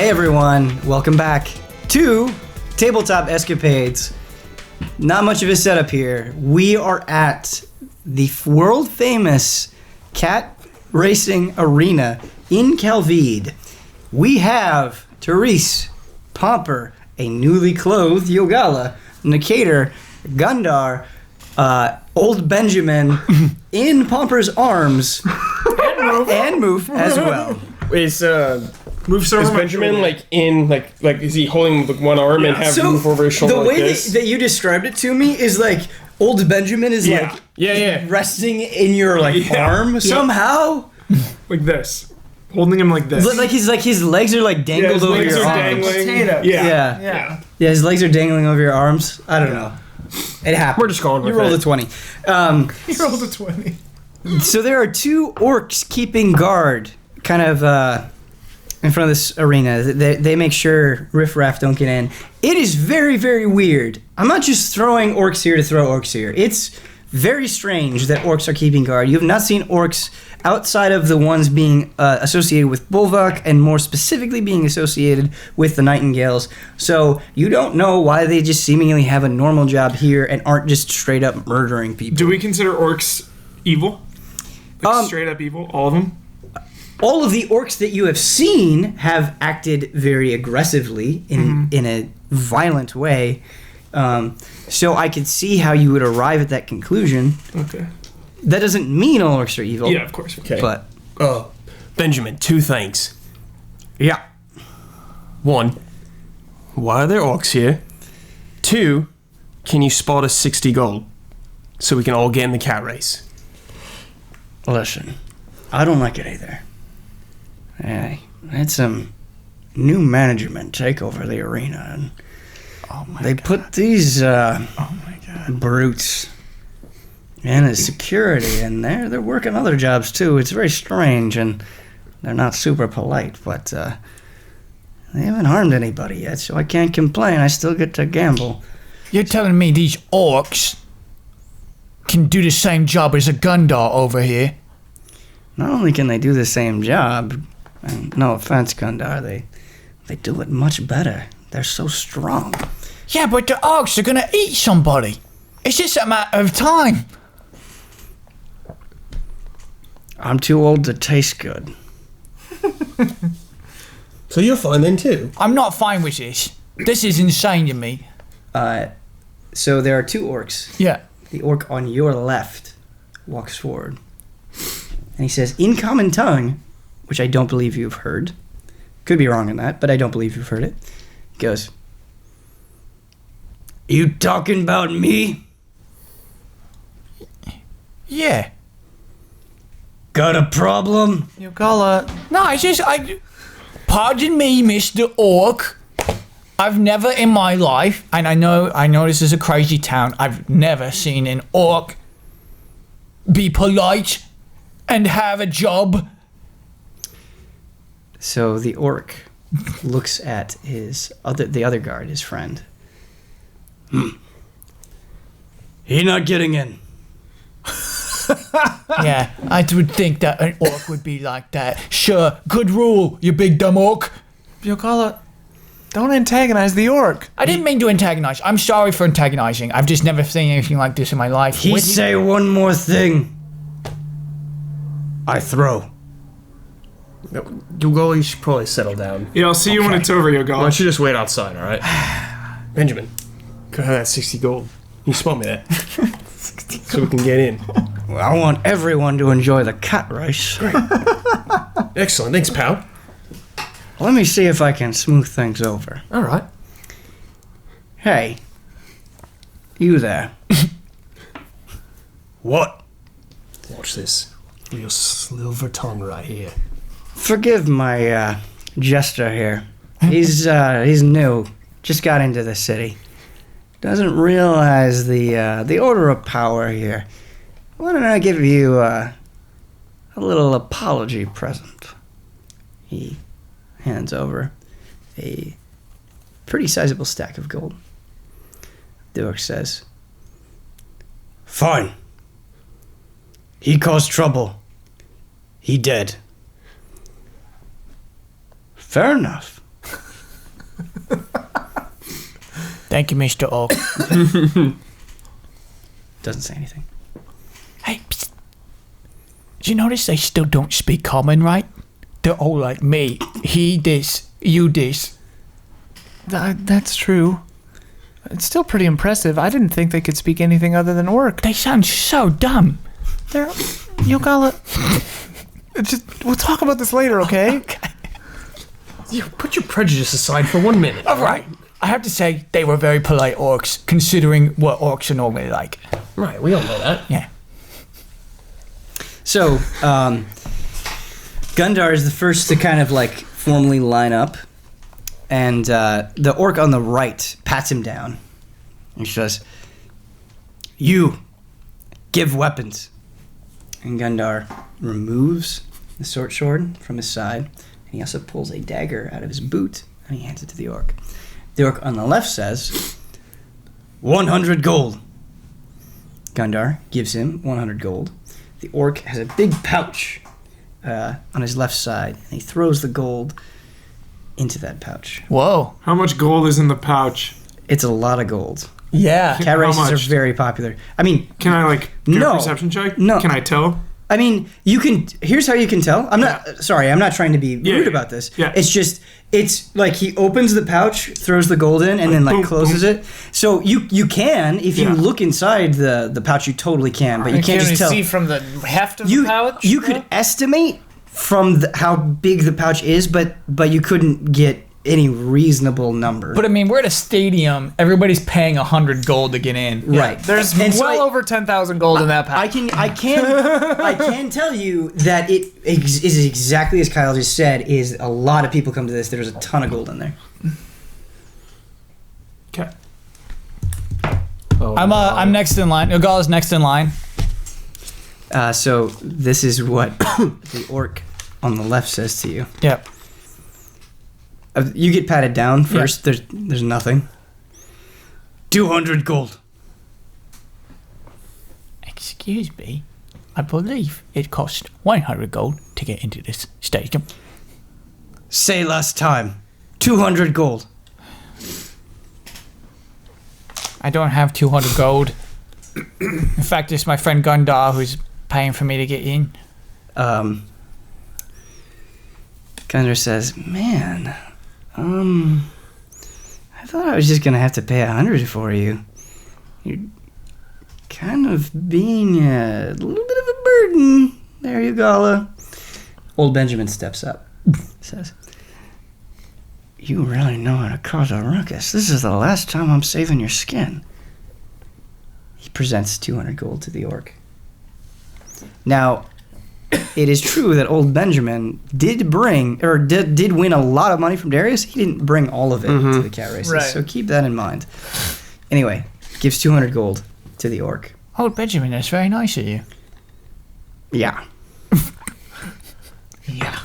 Hey everyone, welcome back to Tabletop Escapades. Not much of a setup here. We are at the world famous cat racing arena in Calvide. We have Therese, Pomper, a newly clothed Yogala, Nikator, Gundar, old Benjamin in Pomper's arms, and Moof as well. Is Benjamin is he holding with one arm and have Moof over his shoulder? The way this? that you described it to me is like old Benjamin is resting in your arm somehow, like this, holding him like this. Like his legs are like dangled over your arms. Yeah, his legs are dangling over your arms. I don't know. It happened. We're just going with it. You rolled a 20. You rolled a 20. So there are two orcs keeping guard, kind of in front of this arena. They make sure riffraff don't get in. It is very, very weird. I'm not just throwing orcs here to throw orcs here. It's very strange that orcs are keeping guard. You have not seen orcs outside of the ones being associated with Bulwark and more specifically being associated with the Nightingales. So you don't know why they just seemingly have a normal job here and aren't just straight up murdering people. Do we consider orcs evil? Straight up evil? All of them? All of the orcs that you have seen have acted very aggressively in a violent way. So I could see how you would arrive at that conclusion. Okay. That doesn't mean all orcs are evil. Yeah, of course. Okay. But Benjamin, two things. yeah. One, why are there orcs here? Two, can you spot us 60 gold so we can all get in the cat race? Listen, I don't like it either. I had some new management take over the arena, and they put these brutes in as security, and they're working other jobs too. It's very strange, and they're not super polite, but they haven't harmed anybody yet, so I can't complain. I still get to gamble. You're telling me these orcs can do the same job as a Gundar over here? Not only can they do the same job, and no offense, Gundar, they do it much better. They're so strong. Yeah, but the orcs are gonna eat somebody. It's just a matter of time. I'm too old to taste good. So you're fine then too? I'm not fine with this. This is insane to me. So there are two orcs. Yeah. The orc on your left walks forward. And he says, in common tongue, which I don't believe you've heard. Could be wrong on that, but I don't believe you've heard it. He goes, "You talking about me? Yeah. Got a problem?" You gotta... No, it's just... Pardon me, Mr. Orc. I've never in my life, and I know this is a crazy town, I've never seen an orc be polite and have a job. So the orc looks at the other guard, his friend. He not getting in. Yeah, I would think that an orc would be like that. Sure, good rule, you big dumb orc. Yogala, don't antagonize the orc. I didn't mean to antagonize. I'm sorry for antagonizing. I've just never seen anything like this in my life. He say one more thing, I throw. You should probably settle down. Yeah, I'll see you when it's over, Why Yogala. don't you just wait outside, alright? Benjamin, go have that 60 gold. You spot me that. So we can get in. Well, I want everyone to enjoy the cat race. Great. Excellent. Thanks, pal. Let me see if I can smooth things over. Alright. Hey, you there. What? Watch this. Your silver tongue right here. Forgive my jester here. He's new. Just got into the city. Doesn't realize the order of power here. Why don't I give you a little apology present? He hands over a pretty sizable stack of gold. The orc says, "Fine. He caused trouble. He dead. Fair enough. Thank you, Mr. Orc. Doesn't say anything. Hey, psst. Did you notice they still don't speak common, right? They're all like me. He this, you this. That's true. It's still pretty impressive. I didn't think they could speak anything other than orc. They sound so dumb. They're... Yogala... we'll talk about this later, okay? You put your prejudice aside for 1 minute. All right. I have to say, they were very polite orcs, considering what orcs are normally like. Right, we all know that. Yeah. So, Gundar is the first to kind of like formally line up, and the orc on the right pats him down. And she says, "You give weapons." And Gundar removes the short sword from his side, and he also pulls a dagger out of his boot, and he hands it to the orc. The orc on the left says, 100 gold. Gundar gives him 100 gold. The orc has a big pouch on his left side, and he throws the gold into that pouch. Whoa. How much gold is in the pouch? It's a lot of gold. Yeah. Cat How races are much? very popular. I mean, Can I like do No. a perception check? No. Can I tell? I mean, you can. Here's how you can tell. I'm not sorry. I'm not trying to be rude Yeah. about this. Yeah. It's just it's like he opens the pouch, throws the gold in, and then like boom, closes boom. it. So you can, if you Yeah. look inside the pouch, you totally can, but you can't just tell. see from the heft of You the pouch? you could estimate from how big the pouch is, but you couldn't get any reasonable number. But I mean, we're at a stadium. Everybody's paying 100 gold to get in. right. There's And so well over 10,000 gold in that pouch. I can tell you that it is exactly as Kyle just said. Is a lot of people come to this. There's a ton of gold in there. Okay. I'm next in line. Ogala's next in line. So this is what the orc on the left says to you. Yep. You get patted down first. There's nothing. 200 gold. Excuse me. I believe it costs 100 gold to get into this stadium. Say last time. 200 gold. I don't have 200 gold. In fact, it's my friend Gundar who's paying for me to get in. Gundar says, "Man, I thought I was just gonna have to pay 100 for you. You're kind of being a little bit of a burden. There you go." Old Benjamin steps up, says, "You really know how to cause a ruckus. This is the last time I'm saving your skin." He presents 200 gold to the orc. Now, it is true that old Benjamin did win a lot of money from Darius. He didn't bring all of it to the cat races, Right. so keep that in mind. Anyway, gives 200 gold to the orc. Oh, Benjamin, that's very nice of you. Yeah.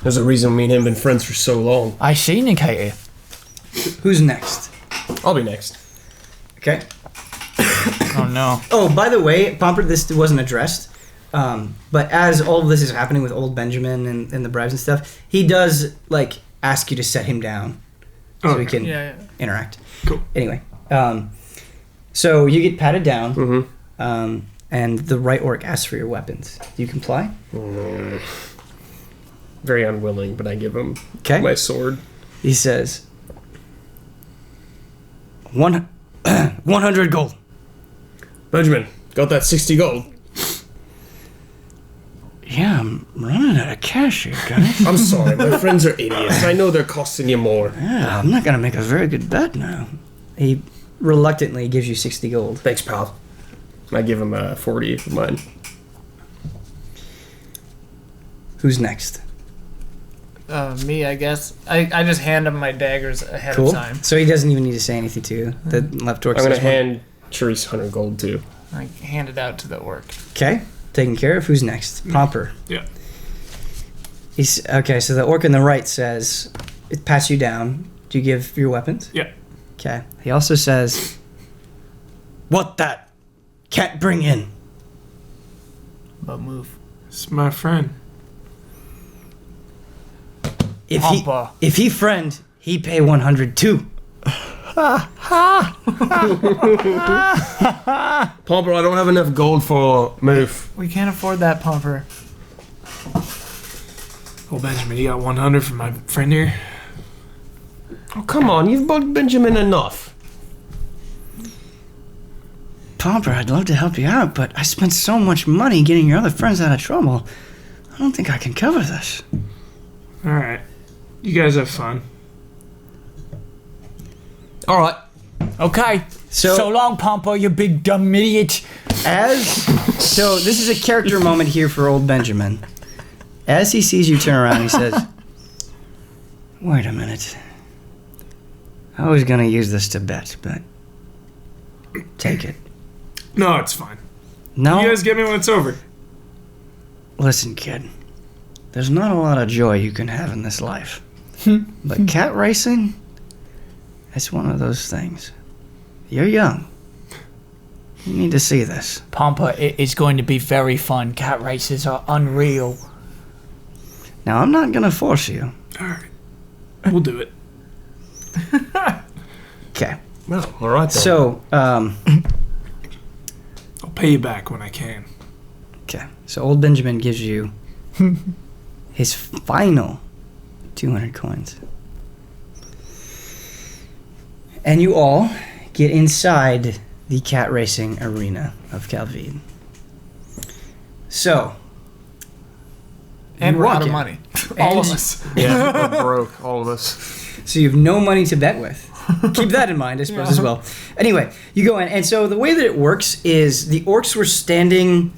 There's a reason me and him been friends for so long. I see, Nikita. Who's next? I'll be next. Okay. Oh, no. Oh, by the way, Pomper, this wasn't addressed. But as all of this is happening with old Benjamin and the bribes and stuff, he does like ask you to set him down so he can Yeah. interact. Cool. Anyway, so you get patted down, and the right orc asks for your weapons. Do you comply? Very unwilling, but I give him Okay. my sword. He says, 100 gold. Benjamin, got that 60 gold. Yeah, I'm running out of cash here, guys. I'm sorry, my friends are idiots. I know they're costing you more. Yeah, I'm not gonna make a very good bet now. He reluctantly gives you 60 gold. Thanks, pal. I give him 40 for mine. Who's next? Me, I guess. I just hand him my daggers ahead Cool. of time. So he doesn't even need to say anything to you. The left orc I'm gonna says one. hand Charisse 100 gold too. I hand it out to the orc. Okay, taken care of. Who's next? Pomper. Yeah. He's okay. So the orc on the right says, "It pats you down. Do you give your weapons?" Yeah. Okay. He also says, "What that? Can't bring in." But move. It's my friend. If Pomper. he friend, he pay 100 too. Pomper, I don't have enough gold for move. We can't afford that, Pomper. Well, Benjamin, you got 100 from my friend here. Oh, come on, you've bugged Benjamin enough. Pomper, I'd love to help you out, but I spent so much money getting your other friends out of trouble. I don't think I can cover this. All right. You guys have fun. All right. Okay. So long, Pompo, you big dumb idiot. So this is a character moment here for old Benjamin. As he sees you turn around, he says, "Wait a minute. I was gonna use this to bet, but take it." No, it's fine. No? You guys get me when it's over. Listen, kid. There's not a lot of joy you can have in this life. But cat racing? It's one of those things. You're young. You need to see this. Pompa, it's going to be very fun. Cat races are unreal. Now, I'm not gonna force you. All right. We'll do it. Okay. Well, all right then. So, I'll pay you back when I can. okay. So old Benjamin gives you his final 200 coins. And you all get inside the cat racing arena of Calvide. So, And you we're walk out of in. money. All of us. Yeah, we're broke, all of us. So you have no money to bet with. Keep that in mind, I suppose, as well. Anyway, you go in, and so the way that it works is the orcs were standing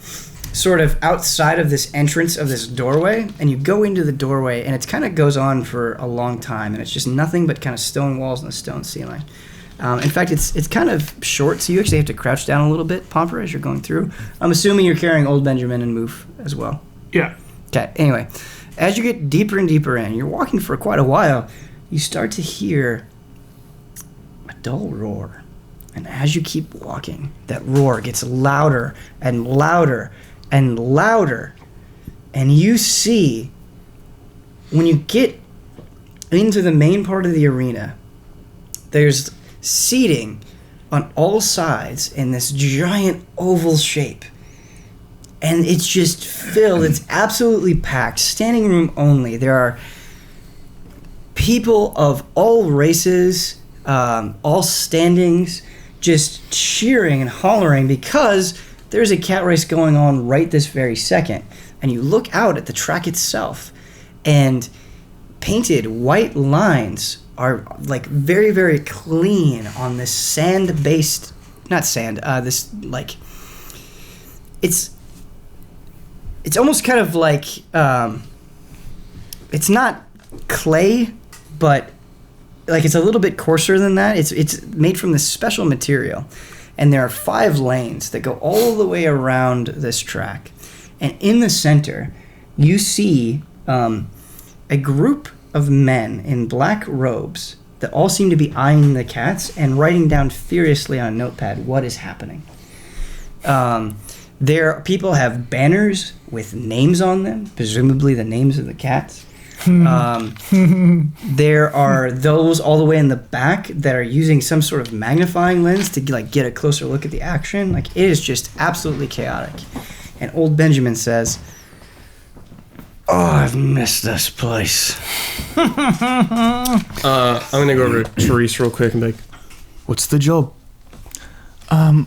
sort of outside of this entrance of this doorway, and you go into the doorway, and it kind of goes on for a long time, and it's just nothing but kind of stone walls and a stone ceiling. In fact, it's kind of short, so you actually have to crouch down a little bit, Pomper, as you're going through. I'm assuming you're carrying old Benjamin and Moof as well. Yeah. Okay, anyway, as you get deeper and deeper in, you're walking for quite a while, you start to hear a dull roar. And as you keep walking, that roar gets louder and louder and louder. And you see, when you get into the main part of the arena, there's seating on all sides in this giant oval shape. And it's just filled, it's absolutely packed, standing room only. There are people of all races, all standings, just cheering and hollering because there's a cat race going on right this very second. And you look out at the track itself, and painted white lines are like very, very clean on this sand-based, not sand, this like, it's almost kind of like, it's not clay, but like it's a little bit coarser than that. It's made from this special material. And there are 5 lanes that go all the way around this track. And in the center, you see a group of men in black robes that all seem to be eyeing the cats and writing down furiously on a notepad what is happening. People have banners with names on them, presumably the names of the cats. There are those all the way in the back that are using some sort of magnifying lens to like get a closer look at the action. Like, it is just absolutely chaotic. And old Benjamin says, "Oh, I've missed this place." I'm gonna go over to Therese real quick and be like, "What's the job?"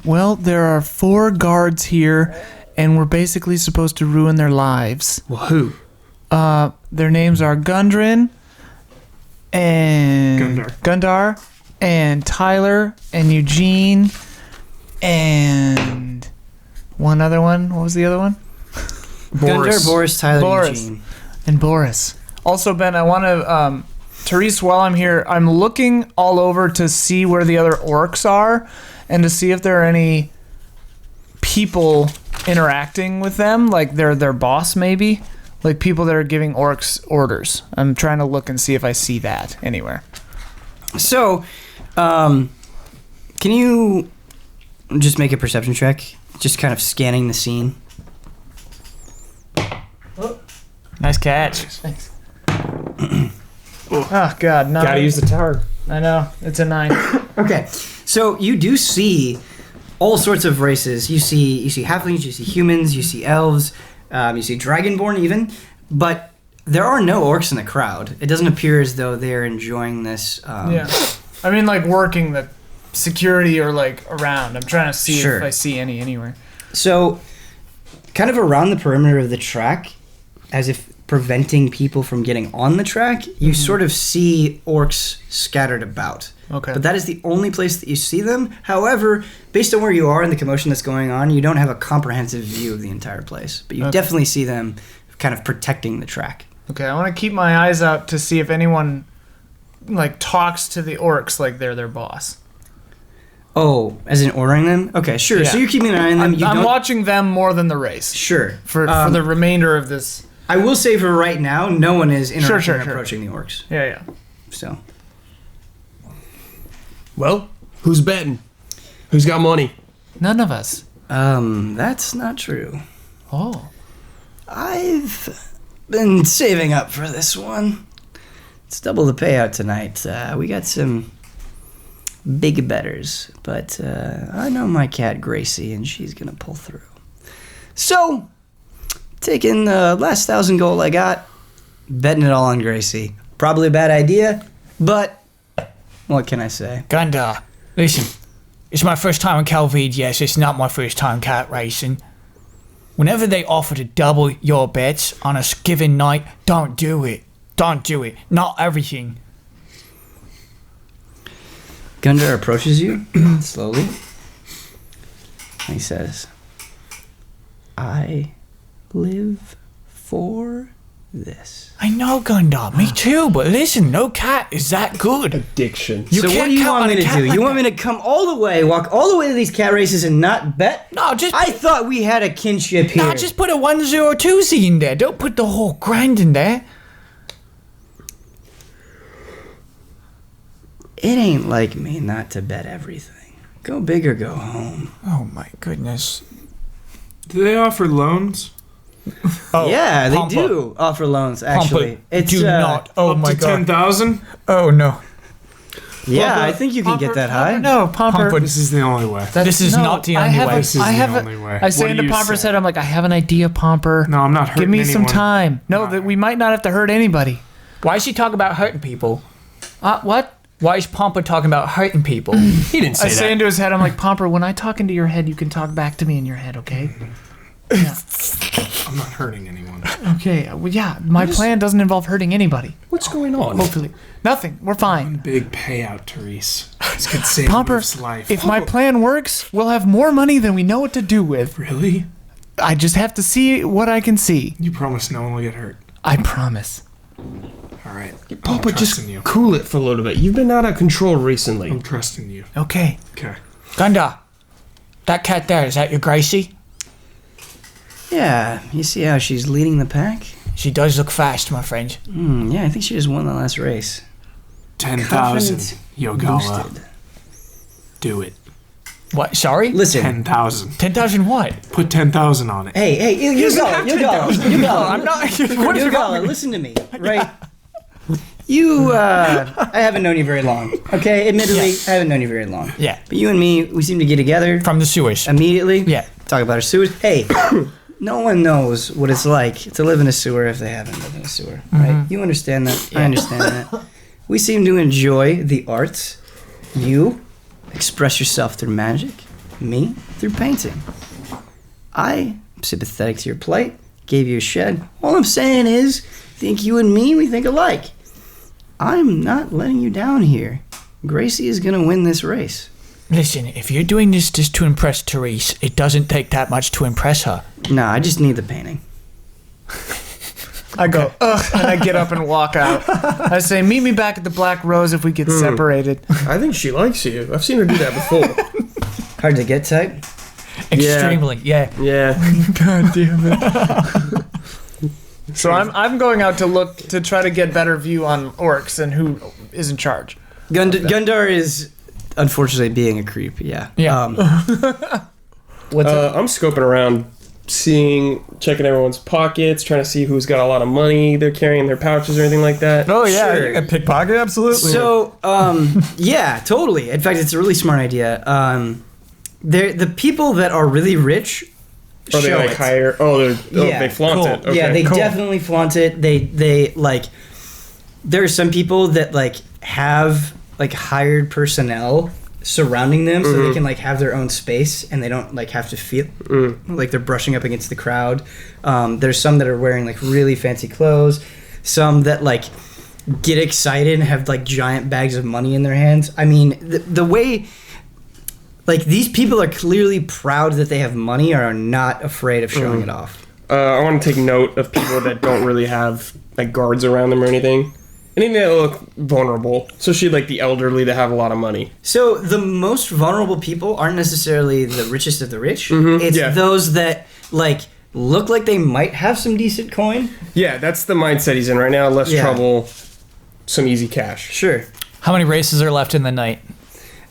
Well, there are 4 guards here, and we're basically supposed to ruin their lives. Well, who? Their names are Gundren and Gundar and Tyler and Eugene and one other one. What was the other one? Gundar, Boris, Tyler, Boris. Eugene. And Boris. Also, Ben, I want to, Therese, while I'm here, I'm looking all over to see where the other orcs are and to see if there are any people interacting with them, like they're their boss maybe. Like people that are giving orcs orders. I'm trying to look and see if I see that anywhere. So, can you just make a perception check? Just kind of scanning the scene. Nice catch. Oh, God. No. Gotta use the tower. I know. It's a 9. Okay, so you do see all sorts of races. You see halflings, you see humans, you see elves, you see dragonborn even, but there are no orcs in the crowd. It doesn't appear as though they're enjoying this. Yeah. I mean, like, working the security or, like, around. I'm trying to see Sure. if I see any anywhere. So, kind of around the perimeter of the track, as if preventing people from getting on the track, you sort of see orcs scattered about. Okay. But that is the only place that you see them. However, based on where you are and the commotion that's going on, you don't have a comprehensive view of the entire place. But you definitely see them kind of protecting the track. Okay, I want to keep my eyes out to see if anyone, like, talks to the orcs like they're their boss. Oh, as in ordering them? Okay, sure. Yeah. So you're keeping an eye on them. I'm watching them more than the race. Sure. For the remainder of this. I will say for right now, no one is interacting Sure. or approaching the orcs. Yeah. So, Well, who's betting? Who's got money? None of us. that's not true. Oh. I've been saving up for this one. It's double the payout tonight. We got some big betters, but I know my cat Gracie, and she's gonna pull through. So, taking the last 1,000 gold I got, betting it all on Gracie. Probably a bad idea, but what can I say? Gundar, listen. It's my first time in Calvide, yes. It's not my first time cat racing. Whenever they offer to double your bets on a given night, don't do it. Don't do it. Not everything. Gundar approaches you slowly. He says, I live for this. I know, Gundar. Me too. But listen, no cat is that good. Addiction. You So what can't do you count want on me a to cat do? like You want that. me to come all the way, walk all the way to these cat races and not bet? No, just I thought we had a kinship here. no, just put a 102Z in there. Don't put the whole grand in there. It ain't like me not to bet everything. Go big or go home. Oh my goodness. Do they offer loans? Oh, Yeah, they Pompa. do offer loans, actually. Pompa, do not. Oh Up my to god. 10,000? Oh no. Yeah, I think you can get that high. No, Pomper. Pomper. This is the only way. This is not the only way. This is the only way. I say What do into you Pomper's say? head, I'm like, I have an idea, Pomper. No, I'm not hurting Give me some anyone. time. No, that we might not have to hurt anybody. Why is she talking about hurting people? What? Why is Pompa talking about hurting people? He didn't say I say that. into his head, I'm like, Pomper, when I talk into your head, you can talk back to me in your head, okay? I'm not hurting anyone. Okay, well, yeah, my plan doesn't involve hurting anybody. What's going on? Hopefully. Nothing. We're fine. Big payout, Therese. This could save Pomper, Ruth's life. if my plan works, we'll have more money than we know what to do with. Really? I just have to see what I can see. You promise no one will get hurt. I promise. All right. Papa, I'm just trusting you. cool it for a little bit. You've been out of control recently. I'm trusting you. Okay. Okay. Gunda, that cat there, is that your Gracie? Yeah, you see how she's leading the pack? She does look fast, my friend. Yeah, I think she just won the last race. 10,000. Confidence Yogala. boosted. Do it. What? Sorry? Listen, 10,000. 10,000 what? Put 10,000 on it. hey, you got I'm not. What is wrong? listen to me, right? You, I haven't known you very long, okay? Admittedly, I haven't known you very long. Yeah. But you and me, we seem to get together From the sewers. immediately. Yeah. Talk about our sewers. Hey, no one knows what it's like to live in a sewer if they haven't lived in a sewer, right? You understand that. I understand that. We seem to enjoy the arts. You express yourself through magic. Me, through painting. I am sympathetic to your plight. Gave you a shed. All I'm saying is, think you and me, we think alike. I'm not letting you down here. Gracie is going to win this race. Listen, if you're doing this just to impress Therese, it doesn't take that much to impress her. Nah, I just need the painting. I go, ugh, and I get up and walk out. I say, meet me back at the Black Rose if we get separated. I think she likes you. I've seen her do that before. Hard to get type? Extremely, yeah. Yeah. God damn it. So I'm going out to look to try to get better view on orcs and who is in charge. Gundar is unfortunately being a creep, yeah. Yeah. What's up? I'm scoping around checking everyone's pockets, trying to see who's got a lot of money they're carrying in their pouches or anything like that. Oh yeah, Sure. you got pickpocket, absolutely. So, yeah, totally. In fact, it's a really smart idea. The people that are really rich Or they show like it. hire. They flaunt cool. it. Okay. Yeah, they Cool. definitely flaunt it. They like. There are some people that like have like hired personnel surrounding them, so they can like have their own space and they don't like have to feel like they're brushing up against the crowd. There's some that are wearing like really fancy clothes. Some that like get excited and have like giant bags of money in their hands. I mean, the way. Like, these people are clearly proud that they have money or are not afraid of showing it off. I want to take note of people that don't really have like guards around them or anything. Anything that look vulnerable. Especially like the elderly that have a lot of money. So, the most vulnerable people aren't necessarily the richest of the rich. It's those that, like, look like they might have some decent coin. Yeah, that's the mindset he's in right now. Less trouble, some easy cash. Sure. How many races are left in the night?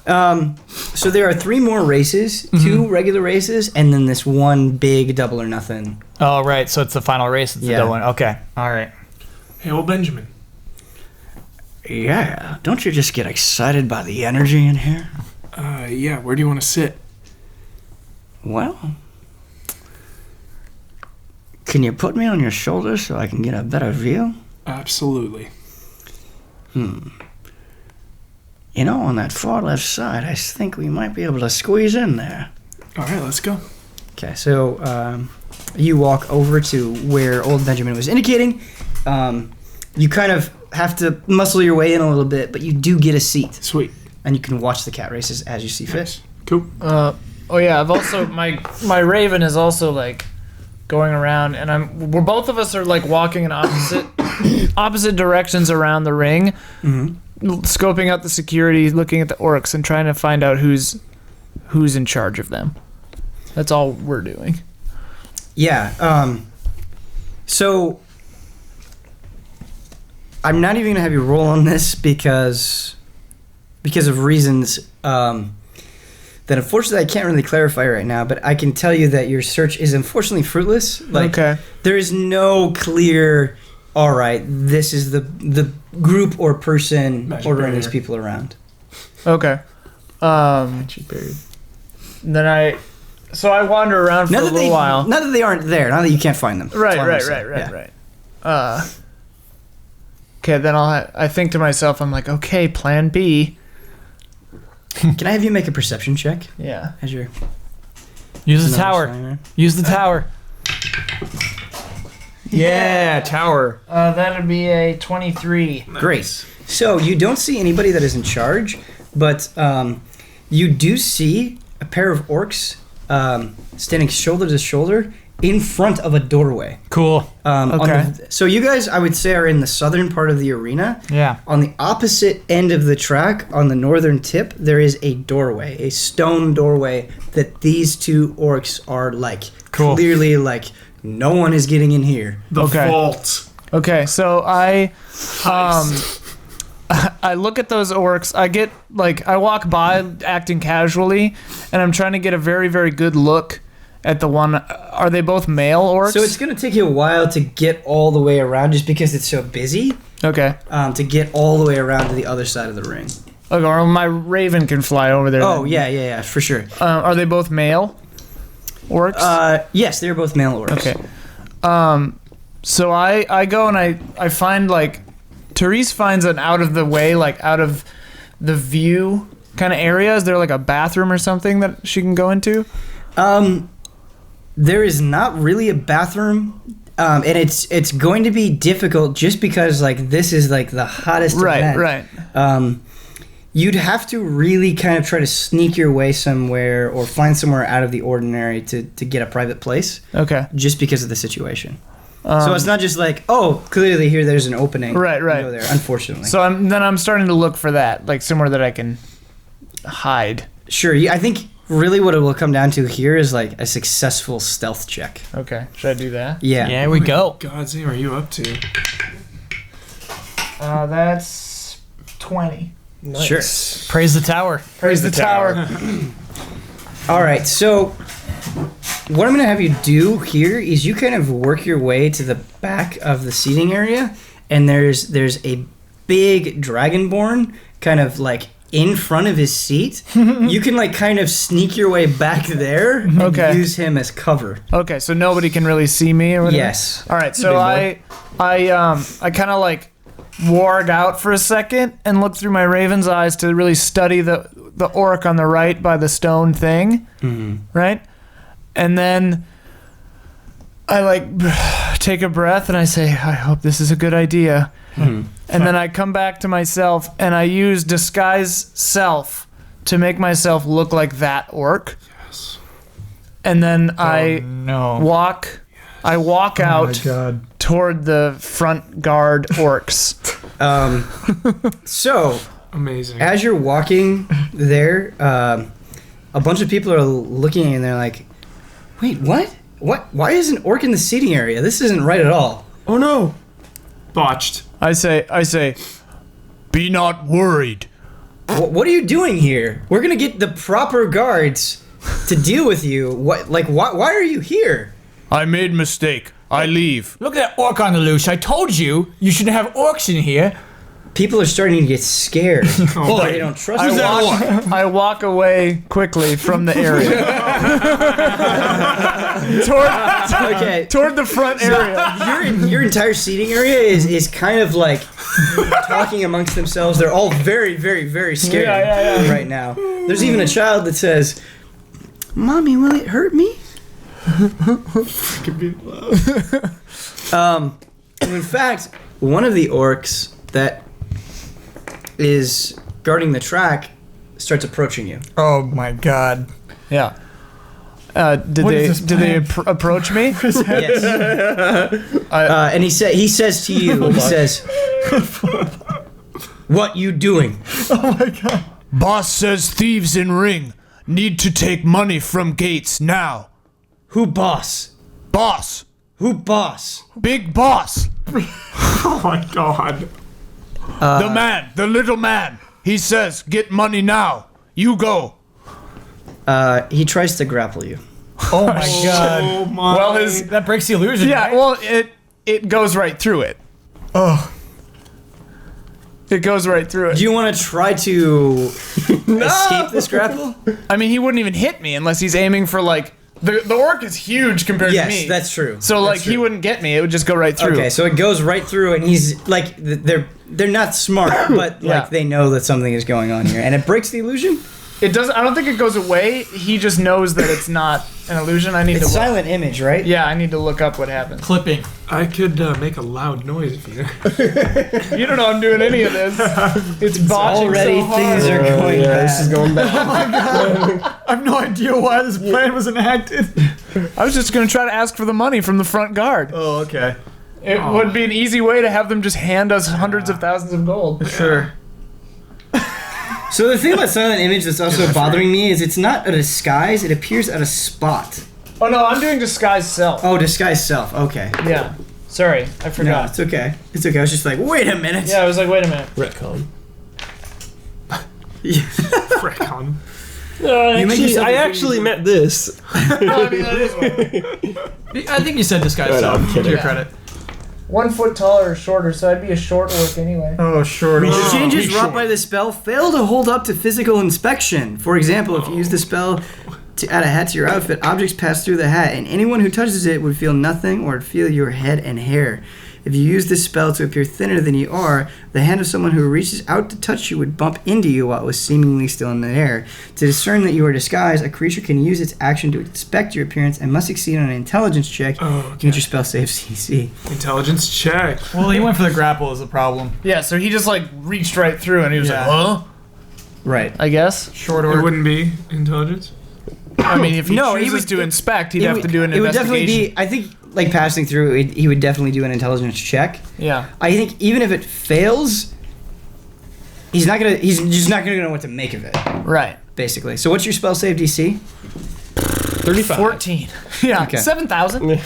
So there are 3 more races, 2 regular races, and then this one big double or nothing. Oh, right. So it's the final race. It's the double one. Okay. All right. Hey, old Benjamin. Yeah, don't you just get excited by the energy in here? Yeah, where do you want to sit? Well, can you put me on your shoulder so I can get a better view? Absolutely. You know, on that far left side, I think we might be able to squeeze in there. All right, let's go. Okay, so you walk over to where old Benjamin was indicating. You kind of have to muscle your way in a little bit, but you do get a seat. Sweet. And you can watch the cat races as you see fit. Nice. Cool. Oh yeah, I've also my raven is also like going around, and we're both of us are like walking in opposite directions around the ring, scoping out the security, looking at the orcs, and trying to find out who's in charge of them. That's all we're doing. Yeah. So I'm not even gonna have you roll on this because of reasons that unfortunately I can't really clarify right now, but I can tell you that your search is unfortunately fruitless. Okay. There is no clear, all right, this is the group or person Magic ordering barrier. these people around. Okay. Then I wander around for a little while. Not that they aren't there, not that you can't find them. Right. That's all I'm saying. Yeah. Okay, then I think to myself, I'm like, okay, plan B. Can I have you make a perception check Yeah. as you're Use the another tower. signer? Use the tower. Yeah, tower. That'd be a 23. Great. So you don't see anybody that is in charge, but you do see a pair of orcs standing shoulder to shoulder in front of a doorway. Cool. Okay. So you guys, I would say, are in the southern part of the arena. Yeah. On the opposite end of the track, on the northern tip, there is a doorway, a stone doorway that these two orcs are like Cool. clearly like no one is getting in here. The Okay. vault. Okay, so I look at those orcs. I walk by acting casually, and I'm trying to get a very, very good look at the one. Are they both male orcs? So it's gonna take you a while to get all the way around, just because it's so busy. okay. To get all the way around to the other side of the ring. Okay, or my raven can fly over there. Oh then. yeah, for sure. Are they both male orcs? Yes, they're both male orcs. Okay. So I go and I find like Therese finds an out of the way, like out of the view kind of area. Is there like a bathroom or something that she can go into? There is not really a bathroom, and it's going to be difficult just because like this is like the hottest event. Right. You'd have to really kind of try to sneak your way somewhere or find somewhere out of the ordinary to get a private place, Okay. just because of the situation. So it's not just like, oh, clearly here there's an opening. Right. You go there, unfortunately. So I'm starting to look for that, like somewhere that I can hide. Sure, I think really what it will come down to here is like a successful stealth check. Okay. Should I do that? Yeah. There we go. God's name, are you up to? That's 20. Sure. Praise the tower. Praise the tower. All right, so what I'm gonna have you do here is you kind of work your way to the back of the seating area, and there's a big dragonborn kind of like in front of his seat. You can like kind of sneak your way back there and use him as cover. Okay, so nobody can really see me or whatever? Yes. All right, so I kind of like warg out for a second and look through my raven's eyes to really study the orc on the right by the stone thing, right? And then I like take a breath and I say, I hope this is a good idea. And then I come back to myself and I use disguise self to make myself look like that orc. Yes. And then I walk out toward the front guard orcs. So Amazing. as you're walking there, a bunch of people are looking at you and they're like, wait, what? Why is an orc in the seating area? This isn't right at all. Oh no. Botched. I say, be not worried. What are you doing here? We're gonna get the proper guards to deal with you. Why are you here? I made mistake. I leave. Look at that orc on the loose. I told you shouldn't have orcs in here. People are starting to get scared. They don't trust you. I walk away quickly from the area. toward the front area. Your entire seating area is kind of like talking amongst themselves. They're all very, very, very scared right now. There's even a child that says, "Mommy, will it hurt me?" In fact, one of the orcs that is guarding the track starts approaching you. Oh my god. Yeah. Did they approach me? Yes. And he says to you, he says, "What you doing?" Oh my god. Boss says thieves in ring need to take money from gates now. Who boss? Boss. Who boss? Big boss. Oh my god. The man. The little man. He says, get money now. You go. He tries to grapple you. Oh my god. Oh my. Well, That breaks the illusion. Yeah, right? well, it goes right through it. Oh. It goes right through it. Do you want to try to escape this grapple? I mean, he wouldn't even hit me unless he's aiming for, like... The orc is huge compared to me. Yes, that's true. So, like, he wouldn't get me. It would just go right through. Okay, so it goes right through, and he's, like, they're not smart, but, like, they know that something is going on here. And it breaks the illusion? It doesn't... I don't think it goes away. He just knows that it's not an illusion. I need It's to... silent image, right? Yeah, I need to look up what happened. Clipping. I could make a loud noise if you. You don't know I'm doing any of this. It's botching Already so hard. things are going bad. This is going bad. Oh my god. I have no idea why this plan was enacted. I was just going to try to ask for the money from the front guard. Oh, okay. It would be an easy way to have them just hand us hundreds of thousands of gold. Sure. So the thing about silent image that's also bothering me is it's not a disguise, it appears at a spot. Oh no, I'm doing disguise self. Oh, disguise self, okay. Yeah. Sorry, I No, forgot. it's okay. It's okay. I was just like, wait a minute. Yeah, I was like, wait a minute. Retcon. Frick on. I actually meant this. No, I mean, that is one. I think you said this guy's I'm to kidding. your credit. 1 foot taller or shorter, so I'd be a short orc anyway. Oh, sure. The changes wrought by the spell fail to hold up to physical inspection. For example, if you use the spell to add a hat to your outfit, objects pass through the hat, and anyone who touches it would feel nothing or feel your head and hair. If you use this spell to appear thinner than you are, the hand of someone who reaches out to touch you would bump into you while it was seemingly still in the air. To discern that you are disguised, a creature can use its action to inspect your appearance and must succeed on an intelligence check to get your spell save CC. Intelligence check. Well, he went for the grapple is the problem. Yeah, so he just like reached right through and he was Yeah. like, huh? Right. I guess. Short It order. wouldn't be intelligence. I mean, if he No, he chooses would- to inspect, he'd It have would- to do an It would investigation. definitely be, I think, like passing through, he would definitely do an intelligence check. Yeah. I think even if it fails, he's just not gonna know what to make of it, Right. basically. So what's your spell save DC? 35. 14. Yeah. Okay. 7,000.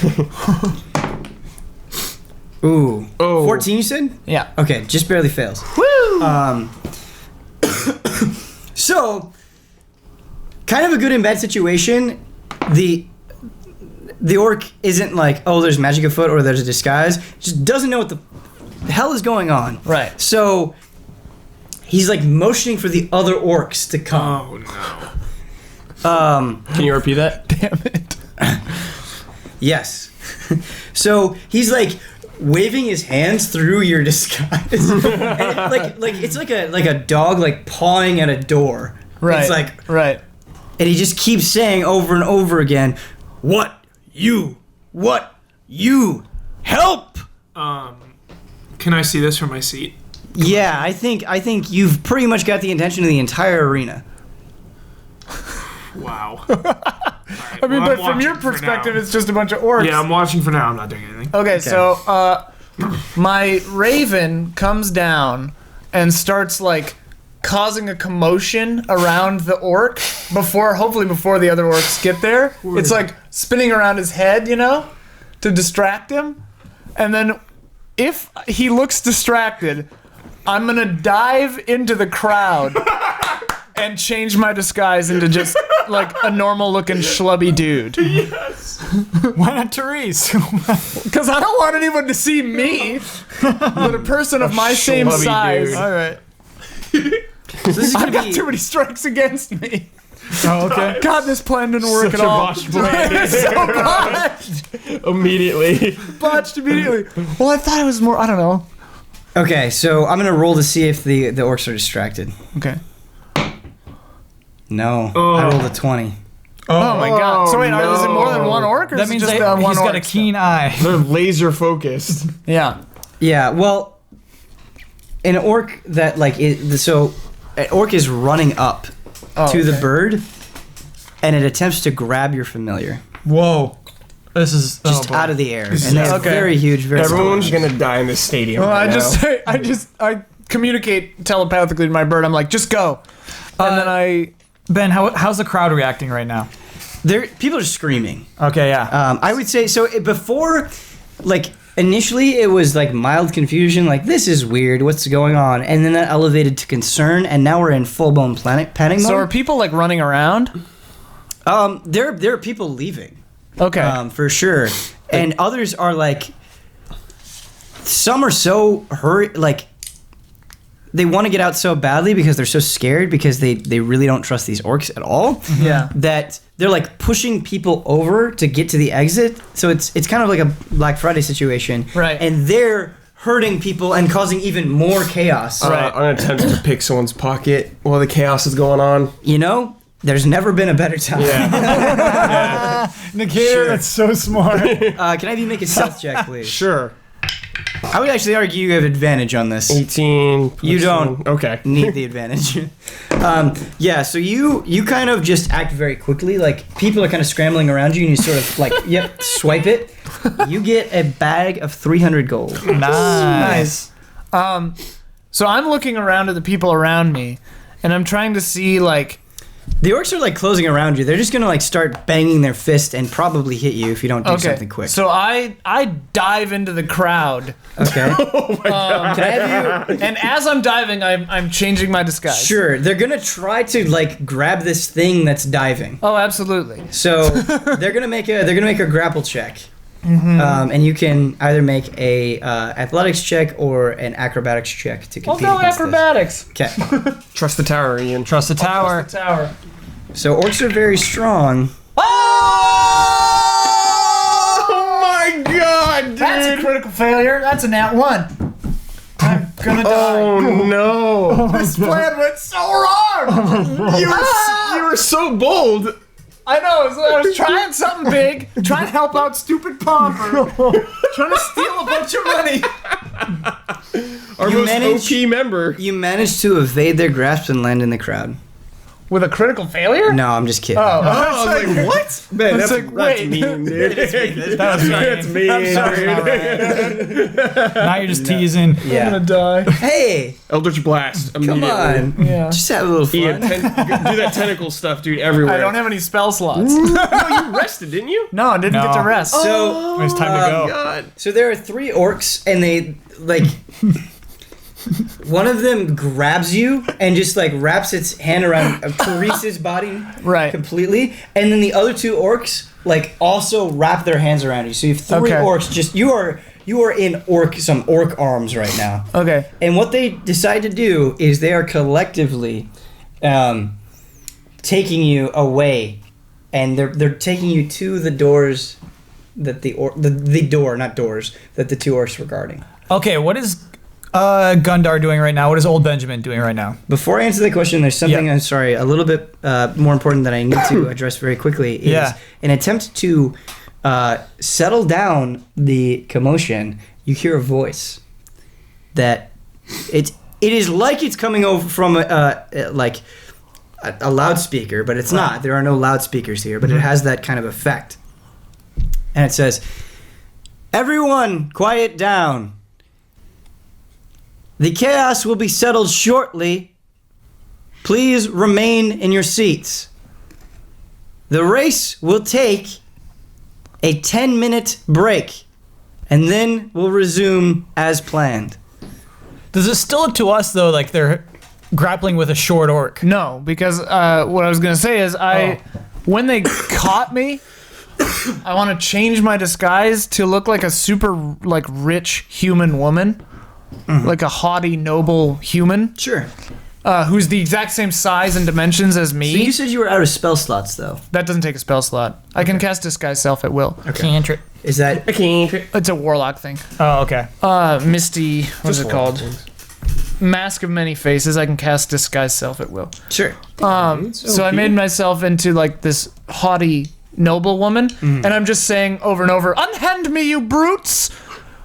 Ooh. Oh. 14 you said? Yeah. Okay, just barely fails. Woo! So, kind of a good and bad situation. The the orc isn't like, oh, there's magic afoot or there's a disguise. Just doesn't know what the hell is going on. Right. So he's like motioning for the other orcs to come. Oh no. Can you repeat that? Damn it. Yes. So he's like waving his hands through your disguise. And it's like a dog like pawing at a door. Right. It's like, right. and he just keeps saying over and over again, what you help. Can I see this from my seat? Yeah, I think you've pretty much got the intention of the entire arena. Wow. I mean, but from your perspective, it's just a bunch of orcs. Yeah, I'm watching for now. I'm not doing anything. Okay, so my raven comes down and starts like causing a commotion around the orc hopefully before the other orcs get there. It's like spinning around his head, you know, to distract him. And then if he looks distracted, I'm gonna dive into the crowd and change my disguise into just like a normal looking schlubby dude. Yes. Why not Therese? Because I don't want anyone to see me, but a person of my same schlubby size. dude. All right. So this is I've gonna got be too many strikes against me. Oh, okay. God, this plan didn't work Such at a all. botched plan. It's so botched. Immediately. Botched immediately. Well, I thought it was more, I don't know. okay. So I'm gonna roll to see if the orcs are distracted. Okay. No, Oh. I rolled a 20. Oh my god. So wait, is it more than one orc, or That is it means just he's one got orc a keen eye. They're laser focused. Yeah. Yeah. Well, an orc that like so an orc is running up to the bird, and it attempts to grab your familiar Whoa. This is just out of the air, and they're Okay. very huge. Very Everyone's gonna die in this stadium. Well, right I communicate telepathically to my bird. I'm like, just go. And then I Ben, how's the crowd reacting right now? people are screaming. Okay, yeah. I would say so. Before, like initially, it was like mild confusion, like this is weird, what's going on, and then that elevated to concern, and now we're in full blown panic mode. So are people like running around? There are people leaving. Okay. For sure, and others are like, some are so hurried, like they want to get out so badly because they're so scared because they really don't trust these orcs at all. Yeah. That they're like pushing people over to get to the exit. So it's kind of like a Black Friday situation. Right. And they're hurting people and causing even more chaos. Right. I'm gonna attempt to pick someone's pocket while the chaos is going on. You know, there's never been a better time. Nicator, that's so smart. Can I have you make a stealth check, please? Sure. I would actually argue you have advantage on this. 18. You don't. Okay. Need the advantage. Yeah, so you kind of just act very quickly. Like, people are kind of scrambling around you, and you sort of, like, yep, swipe it. You get a bag of 300 gold. Nice. So I'm looking around at the people around me, and I'm trying to see like. The orcs are, like, closing around you. They're just going to, like, start banging their fist and probably hit you if you don't do something quick. So I dive into the crowd, Okay. Can I have you... and as I'm diving, I'm changing my disguise. Sure. They're going to try to, like, grab this thing that's diving. Oh, absolutely. So they're gonna make a grapple check, and you can either make a athletics check or an acrobatics check to compete. I'll go against acrobatics. This. Okay. Trust the tower, Ian. Trust the tower. Tower. So orcs are very strong. Oh my god, dude! That's a critical failure. That's a nat 1. I'm gonna die. Oh no! This plan went so wrong. You were so bold. I know. I was trying something big, trying to help out stupid Pomper, trying to steal a bunch of money. Our You most managed- OP member. You managed to evade their grasp and land in the crowd. With a critical failure? No, I'm just kidding. Oh, I was like, what? Man, It's that's, like, that's wait. mean, dude. That was That's mean, dude. Now you're just teasing. I'm Yeah. gonna die. Hey, Eldritch Blast. come Immediately. on. Yeah. Just have a little Ian, fun. do that tentacle stuff, dude, everywhere. I don't have any spell slots. No, you rested, didn't you? No, I didn't get to No. rest. So, It's time to go. God. so there are 3 orcs, and they like. One of them grabs you and just like wraps its hand around Teresa's body Right. completely, and then the other 2 orcs like also wrap their hands around you. So you have three Okay. orcs. Just you are in some orc arms right now. Okay. And what they decide to do is they are collectively taking you away, and they're taking you to the doors that the door, not doors, that the two orcs were guarding. Okay, what is Gundar doing right now? What is Old Benjamin doing right now? Before I answer the question, there's something, Yeah. I'm sorry, a little bit more important that I need to address very quickly is an attempt to settle down the commotion. You hear a voice that it is like it's coming over from like a loudspeaker, but it's not. There are no loudspeakers here, but it has that kind of effect. And it says, "Everyone, quiet down. The chaos will be settled shortly. Please remain in your seats. The race will take a 10-minute break, and then we'll resume as planned." Does it still look to us though like they're grappling with a short orc? No, because what I was gonna say is when they caught me, I want to change my disguise to look like a super like rich human woman, like a haughty noble human, Sure. who's the exact same size and dimensions as me. So you said you were out of spell slots, though. That doesn't take a spell slot. I can cast disguise self at will. Cantrip. Is that It's a warlock thing. Oh, okay. Misty, what's it called? Mask of Many Faces. I can cast disguise self at will. sure? So I made myself into like this haughty noble woman, and I'm just saying over and over, "Unhand me, you brutes!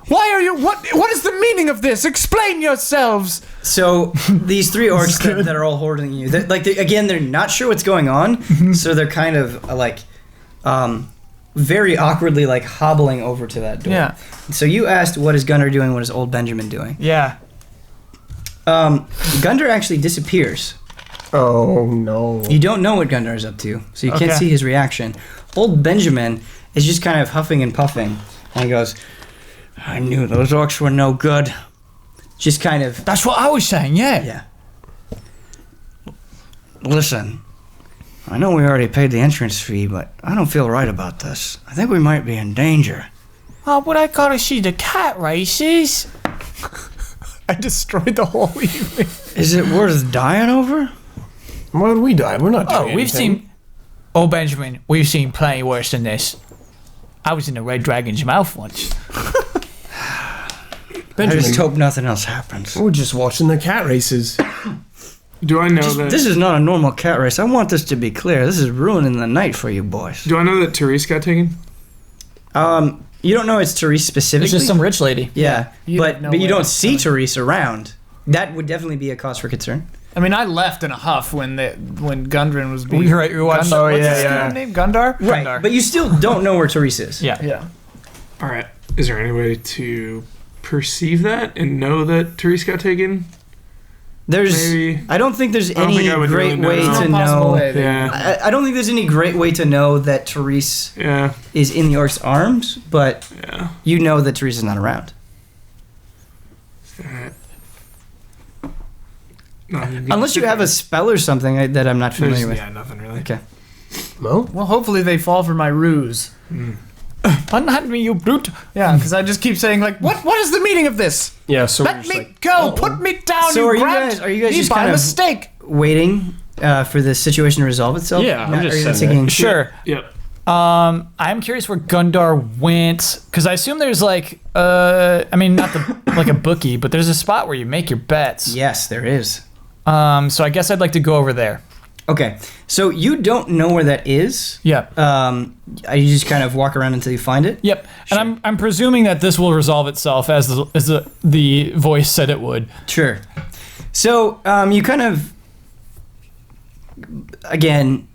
Why are you? What is the meaning of this? Explain yourselves!" So these three orcs that are all hoarding you, they're not sure what's going on, so they're kind of very awkwardly like hobbling over to that door. Yeah. So you asked, what is Gunnar doing? What is Old Benjamin doing? Yeah. Gunnar actually disappears. Oh no. You don't know what Gundar is up to, so you can't Okay. see his reaction. Old Benjamin is just kind of huffing and puffing, and he goes, "I knew those orcs were no good." Just kind of, That's what I was saying, yeah. yeah. Listen, I know we already paid the entrance fee, but I don't feel right about this. I think we might be in danger. Oh, but I gotta see the cat races. I destroyed the whole evening. Is it worth dying over? Why would we die? We're not doing Oh, we've anything. seen... Oh, Benjamin, we've seen plenty worse than this. I was in the Red Dragon's mouth once. I just hope nothing else happens. We're just watching the cat races. Do I know that? This is not a normal cat race. I want this to be clear. This is ruining the night for you boys. Do I know that Therese got taken? You don't know it's Therese specifically. It's just some rich lady. Yeah, You have no but you way don't of see telling. Therese around. That would definitely be a cause for concern. I mean, I left in a huff when Gundren was being. We watched... Gundar, what's yeah, his yeah. name? Gundar. Right, but you still don't know where Therese is. Yeah. Yeah. All right. Is there any way to perceive that and know that Therese got taken? There's. Maybe. I don't think there's don't any think I would great really way know. to No possible know. way. Yeah. I don't think there's any great way to know that Therese Yeah. is in the orc's arms, but Yeah. you know that Therese is not around. Unless you have a spell or something that I'm not familiar with. Yeah, nothing really. Okay. Well, Well, hopefully they fall for my ruse. Unhand me, you brute. Yeah, because I just keep saying like, what is the meaning of this? yeah. So we're Let just me like, go. Put me down. So are you grabbed guys me just by kind of mistake? waiting for the situation to resolve itself? Yeah, I'm Not- just are you sitting taking- there. Sure. Yep. I'm curious where Gundar went, because I assume there's like, I mean, not the like a bookie, but there's a spot where you make your bets. Yes, there is. So I guess I'd like to go over there. Okay, so you don't know where that is. Yep. You just kind of walk around until you find it. Yep. And I'm presuming that this will resolve itself as the voice said it would. Sure. So you kind of, again,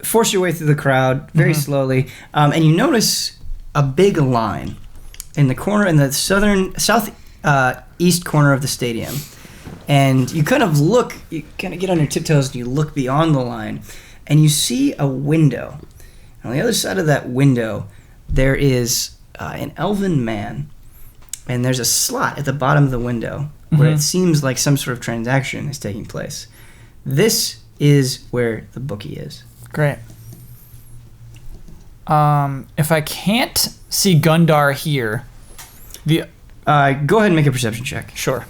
force your way through the crowd very slowly, and you notice a big line in the corner, in the southeast corner of the stadium. And you kind of get on your tiptoes and you look beyond the line, and you see a window. On the other side of that window, there is an elven man, and there's a slot at the bottom of the window where it seems like some sort of transaction is taking place. This is where the bookie is. Great. If I can't see Gundar here, Go ahead and make a perception check. sure.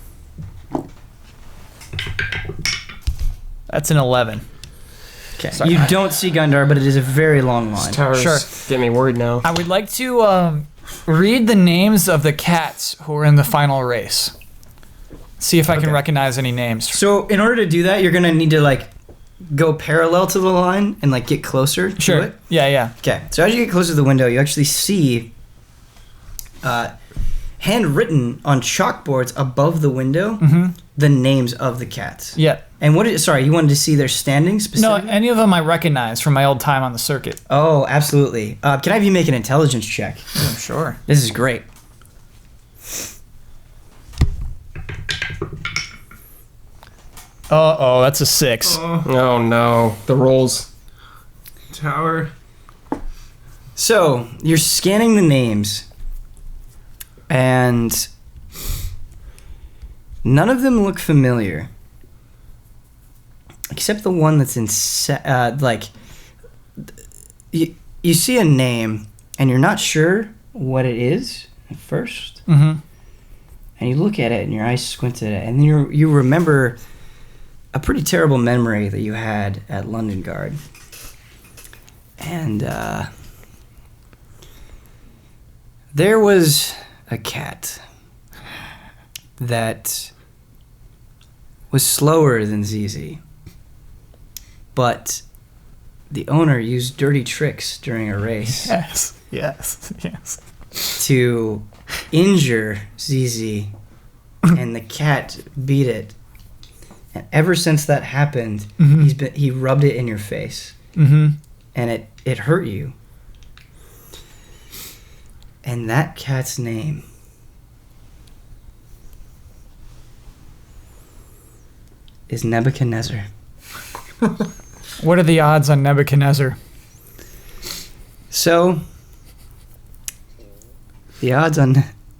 That's an 11. Okay. Sorry. You don't see Gundar, but it is a very long line. Tower's Sure. getting me worried now. I would like to read the names of the cats who are in the final race. See if I can recognize any names. So in order to do that, you're gonna need to like go parallel to the line and like get closer to Sure. it. Yeah. Okay. So as you get closer to the window, you actually see handwritten on chalkboards above the window the names of the cats. Yeah. And sorry, you wanted to see their standing No, specifically? any of them I recognize from my old time on the circuit. Oh, absolutely. Can I have you make an intelligence check? Sure. This is great. Uh-oh, that's a 6. Oh no, the rolls. Tower. So you're scanning the names, and none of them look familiar, except the one that's in you see a name, and you're not sure what it is at first, Mm-hmm. and you look at it, and your eyes squint at it, and you remember a pretty terrible memory that you had at London Guard, and there was a cat that was slower than ZZ, but the owner used dirty tricks during a race Yes. to injure ZZ, and the cat beat it. And ever since that happened, he rubbed it in your face, Mm-hmm. and it hurt you. And that cat's name is Nebuchadnezzar. What are the odds on Nebuchadnezzar? So, the odds on...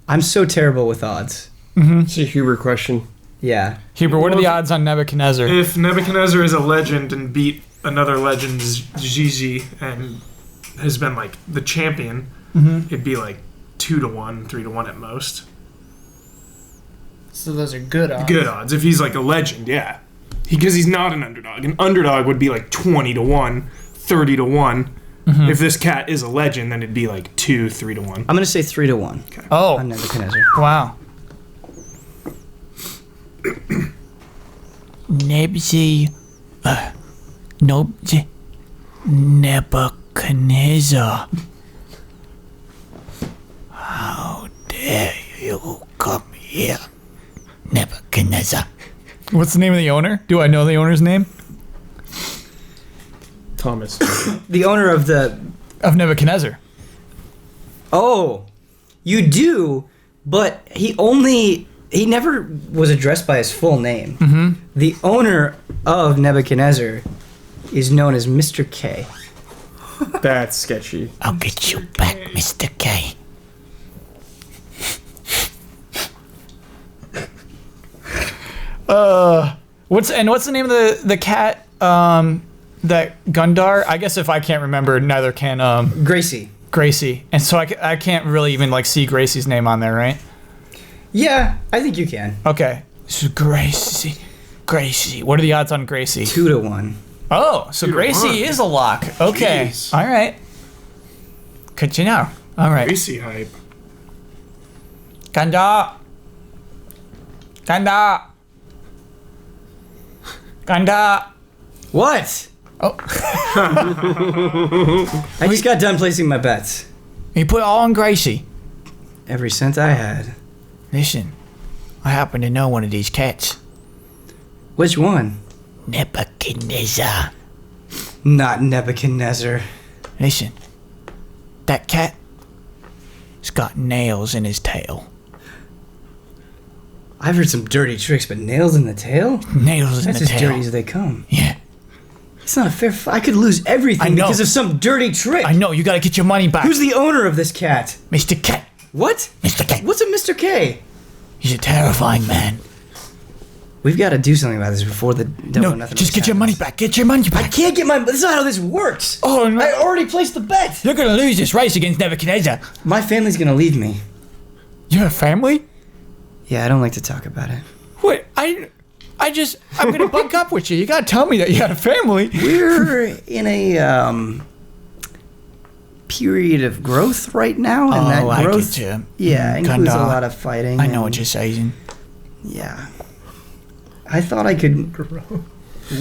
I'm so terrible with odds. It's a Huber question. Yeah. Huber, what are the odds on Nebuchadnezzar? If Nebuchadnezzar is a legend and beat another legend's Gigi and has been like the champion, it'd be like 2-1, 3-1 at most. So those are good odds. Good odds. If he's like a legend, yeah. Because he's not an underdog. An underdog would be like 20-1, 30-1. If this cat is a legend, then it'd be like 2-3-1. I'm going to say 3-1 Oh, on Nebuchadnezzar. wow. Nebuchadnezzar. How dare you come here, Nebuchadnezzar? What's the name of the owner? Do I know the owner's name? Thomas. The owner of the... Of Nebuchadnezzar. Oh, you do, but he never was addressed by his full name. The owner of Nebuchadnezzar is known as Mr. K. That's sketchy. I'll get you back, Mr. K. What's the name of the cat? That Gundar. I guess if I can't remember, neither can Gracie. Gracie. And so I can't really even like see Gracie's name on there, right? Yeah, I think you can. Okay. So Gracie. What are the odds on Gracie? 2-1. Oh, so 2-1. Gracie is a lock. Okay. Jeez. All right. Good to know. All right. Racy hype. Gundar. What? Oh. I just got done placing my bets. You put it all on Gracie. Every cent I had. Listen, I happen to know one of these cats. Which one? Nebuchadnezzar. Not Nebuchadnezzar. Listen, that cat has got nails in his tail. I've heard some dirty tricks, but nails in the tail? Nails in That's the as tail. dirty as they come. Yeah, It's not a fair I could lose everything I know. because of some dirty trick. I know. You gotta get your money back, Who's the owner of this cat? Mr. Cat. What? Mr. K. What's a Mr. K? He's a terrifying man. We've got to do something about this before the No, just get your money back. Get your money I back. can't get my. That's not how this works. Oh, no. I already placed the bet. You're gonna lose this race against Nebuchadnezzar. My family's gonna leave me. You have family? Yeah, I don't like to talk about it. Wait, I'm gonna bunk up with you. You gotta tell me that you had a family. We're in a period of growth right now, and that I growth, get you. yeah, includes a Kinda. lot of fighting. I know and- what you're saying. Yeah, I thought I could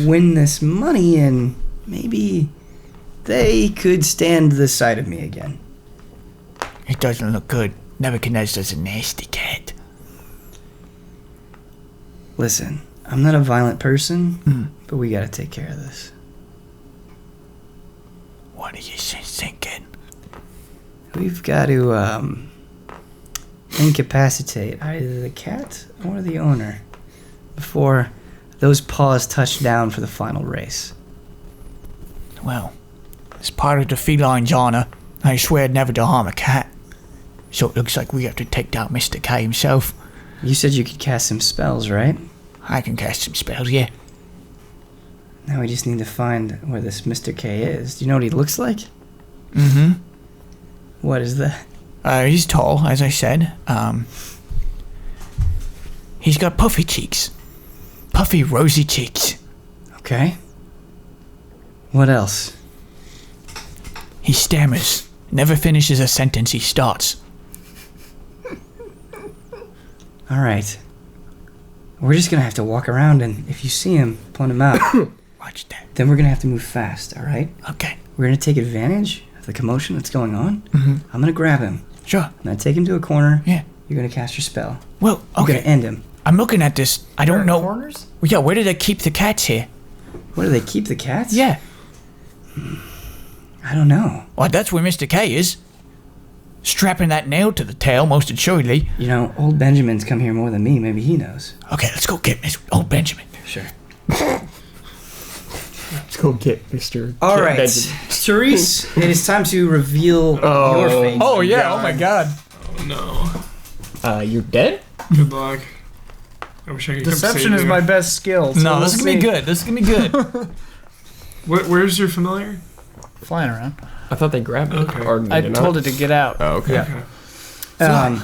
win this money, and maybe they could stand the sight of me again. It doesn't look good. Nebuchadnezzar's a nasty cat. Listen, I'm not a violent person, but we gotta take care of this. What are you thinking? We've got to incapacitate either the cat or the owner before those paws touch down for the final race. Well, as part of the feline's honor, I swear never to harm a cat. So it looks like we have to take down Mr. K himself. You said you could cast some spells, right? I can cast some spells, yeah. Now we just need to find where this Mr. K is. Do you know what he looks like? Mm-hmm. What is that? He's tall, as I said. He's got puffy cheeks. Puffy, rosy cheeks. Okay. What else? He stammers. Never finishes a sentence he starts. All right. We're just gonna have to walk around, and if you see him, point him out. Watch that. Then we're gonna have to move fast. All right. Okay. We're gonna take advantage of the commotion that's going on. Mhm. I'm gonna grab him. Sure. I'm gonna take him to a corner. Yeah. You're gonna cast your spell. Well, You're okay. gonna end him. I'm looking at this. I don't know. Corners? Well, yeah, where do they keep the cats here? Where do they keep the cats? Yeah. I don't know. Well, that's where Mr. K is. Strapping that nail to the tail, most assuredly. You know, old Benjamin's come here more than me. Maybe he knows. Okay, let's go get Miss old Benjamin. Sure. Let's go get Mr. All right, Therese, it is time to reveal your fate. Oh yeah! Oh my god! No. You're dead? Good luck. I wish I could come Deception save is you. my best skill. So No, we'll this is gonna be see. good. This is gonna be good. Where's your familiar? Flying around. I thought they grabbed it. Okay. Or I told it to get out. Oh, okay. Yeah.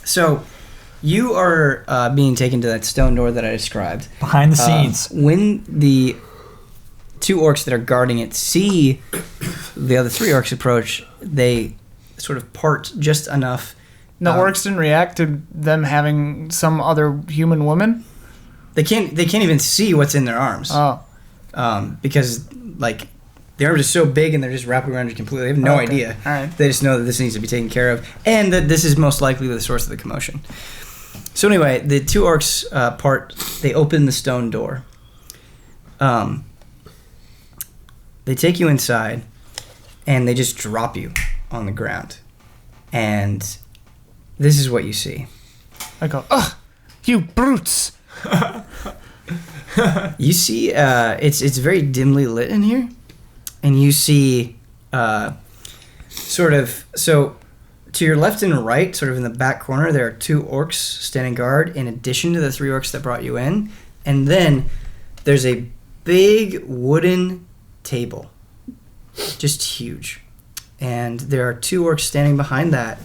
So, you are being taken to that stone door that I described. Behind the scenes. When the two orcs that are guarding it see the other three orcs approach, they sort of part just enough. The orcs didn't react to them having some other human woman. They can't even see what's in their arms. Oh, Because like the arms are so big and they're just wrapping around you completely. They have no Okay. idea. All right. They just know that this needs to be taken care of, and that this is most likely the source of the commotion. So anyway, the two orcs part. They open the stone door. They take you inside, and they just drop you on the ground, and this is what you see. I go. Ugh, you brutes! You see, it's very dimly lit in here, and you see, sort of, so to your left and right, sort of in the back corner, there are two orcs standing guard, in addition to the three orcs that brought you in, and then there's a big wooden table, just huge, and there are two orcs standing behind that,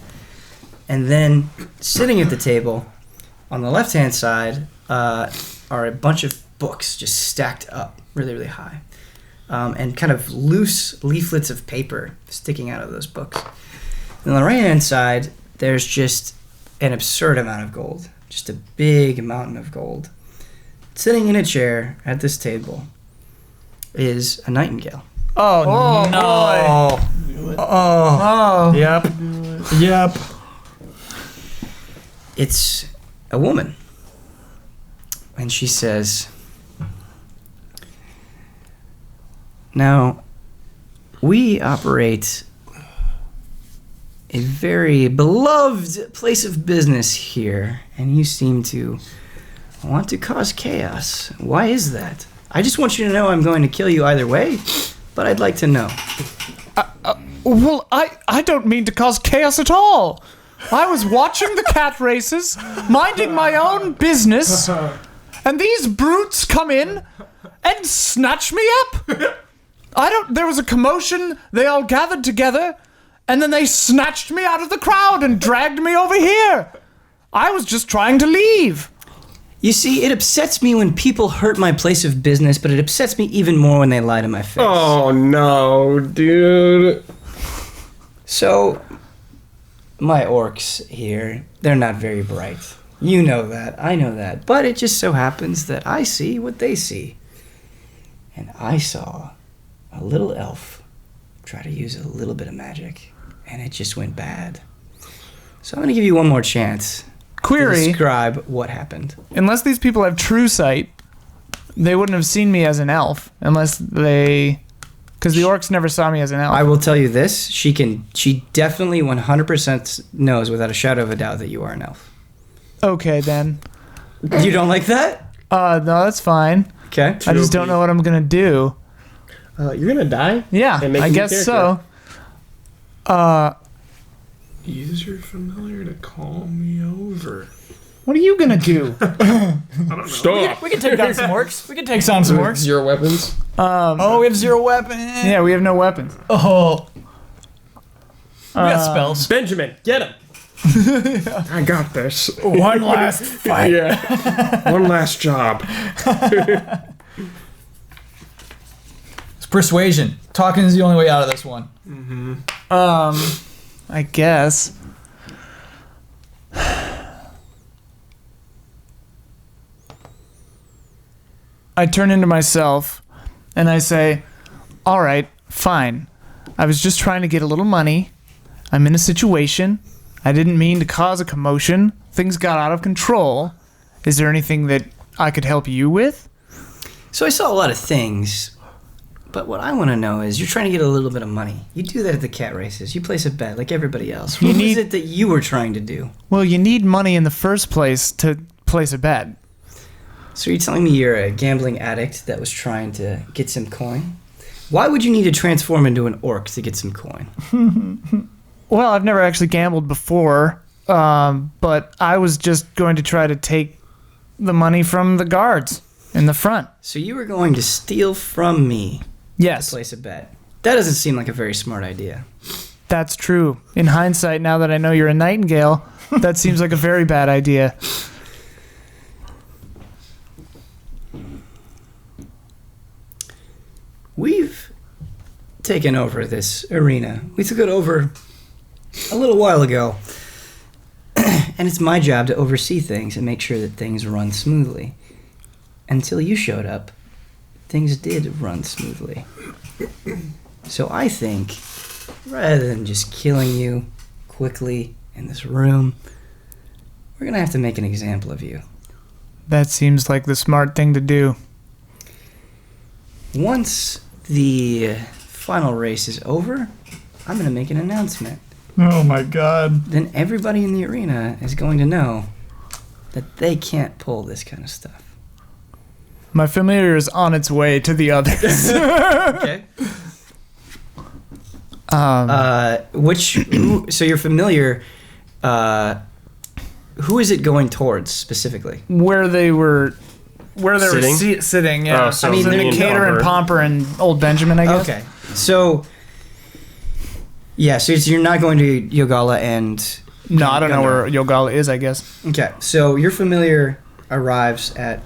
and then sitting at the table, on the left-hand side, are a bunch of books just stacked up really, really high. And kind of loose leaflets of paper sticking out of those books. And on the right-hand side, there's just an absurd amount of gold. Just a big mountain of gold. Sitting in a chair at this table is a nightingale. Oh, no. boy. Oh. Yep. Yep. It's a woman. And she says, "Now, we operate a very beloved place of business here, and you seem to want to cause chaos. Why is that? I just want you to know I'm going to kill you either way, but I'd like to know." Well, I don't mean to cause chaos at all. I was watching the cat races, minding my own business, and these brutes come in and snatch me up. There was a commotion, they all gathered together, and then they snatched me out of the crowd and dragged me over here. I was just trying to leave. You see, it upsets me when people hurt my place of business, but it upsets me even more when they lie to my face. Oh no, dude. So, my orcs here, they're not very bright. You know that, I know that. But it just so happens that I see what they see. And I saw a little elf try to use a little bit of magic, and it just went bad. So I'm going to give you one more chance to Query, describe what happened. unless these people have true sight, they wouldn't have seen me as an elf, because the orcs never saw me as an elf. I will tell you this, she definitely 100% knows without a shadow of a doubt that you are an elf. Okay, then. You don't like that? No, that's fine. Okay. I just don't know what I'm gonna do. You're gonna die? Yeah, And make I a new guess so. Use your familiar to call me over. What are you gonna do? I don't know. Stop. We can take down some orcs. We can take down some orcs. 0 weapons. Oh, we have 0 weapons. Yeah, we have no weapons. Oh. We got spells. Benjamin, get him. I got this. One last fight. Yeah. One last job. It's persuasion. Talking is the only way out of this one. I guess. I turn into myself and I say, all right, fine. I was just trying to get a little money. I'm in a situation. I didn't mean to cause a commotion. Things got out of control. Is there anything that I could help you with? So I saw a lot of things, but what I want to know is you're trying to get a little bit of money. You do that at the cat races. You place a bet like everybody else. What was it that you were trying to do? Well, you need money in the first place to place a bet. So you're telling me you're a gambling addict that was trying to get some coin? Why would you need to transform into an orc to get some coin? Well, I've never actually gambled before, but I was just going to try to take the money from the guards in the front. So you were going to steal from me to Yes, place a bet. That doesn't seem like a very smart idea. that's true. In hindsight, now that I know you're a nightingale, that seems like a very bad idea. We've taken over this arena. We took it over a little while ago. And it's my job to oversee things and make sure that things run smoothly. Until you showed up, things did run smoothly. So I think, rather than just killing you quickly in this room, we're going to have to make an example of you. That seems like the smart thing to do. Once the final race is over, I'm going to make an announcement. Oh my god. Then everybody in the arena is going to know that they can't pull this kind of stuff. My familiar is on its way to the others. Okay. So you're familiar, who is it going towards specifically? Where they were Sitting? sitting, yeah. Oh, so I mean, the me and Nicator and Pomper. Pomper and old Benjamin, I guess. Okay. So, yeah, so you're not going to Yogala and... No, I don't know Gunnar. where Yogala is, I guess. Okay, so your familiar arrives at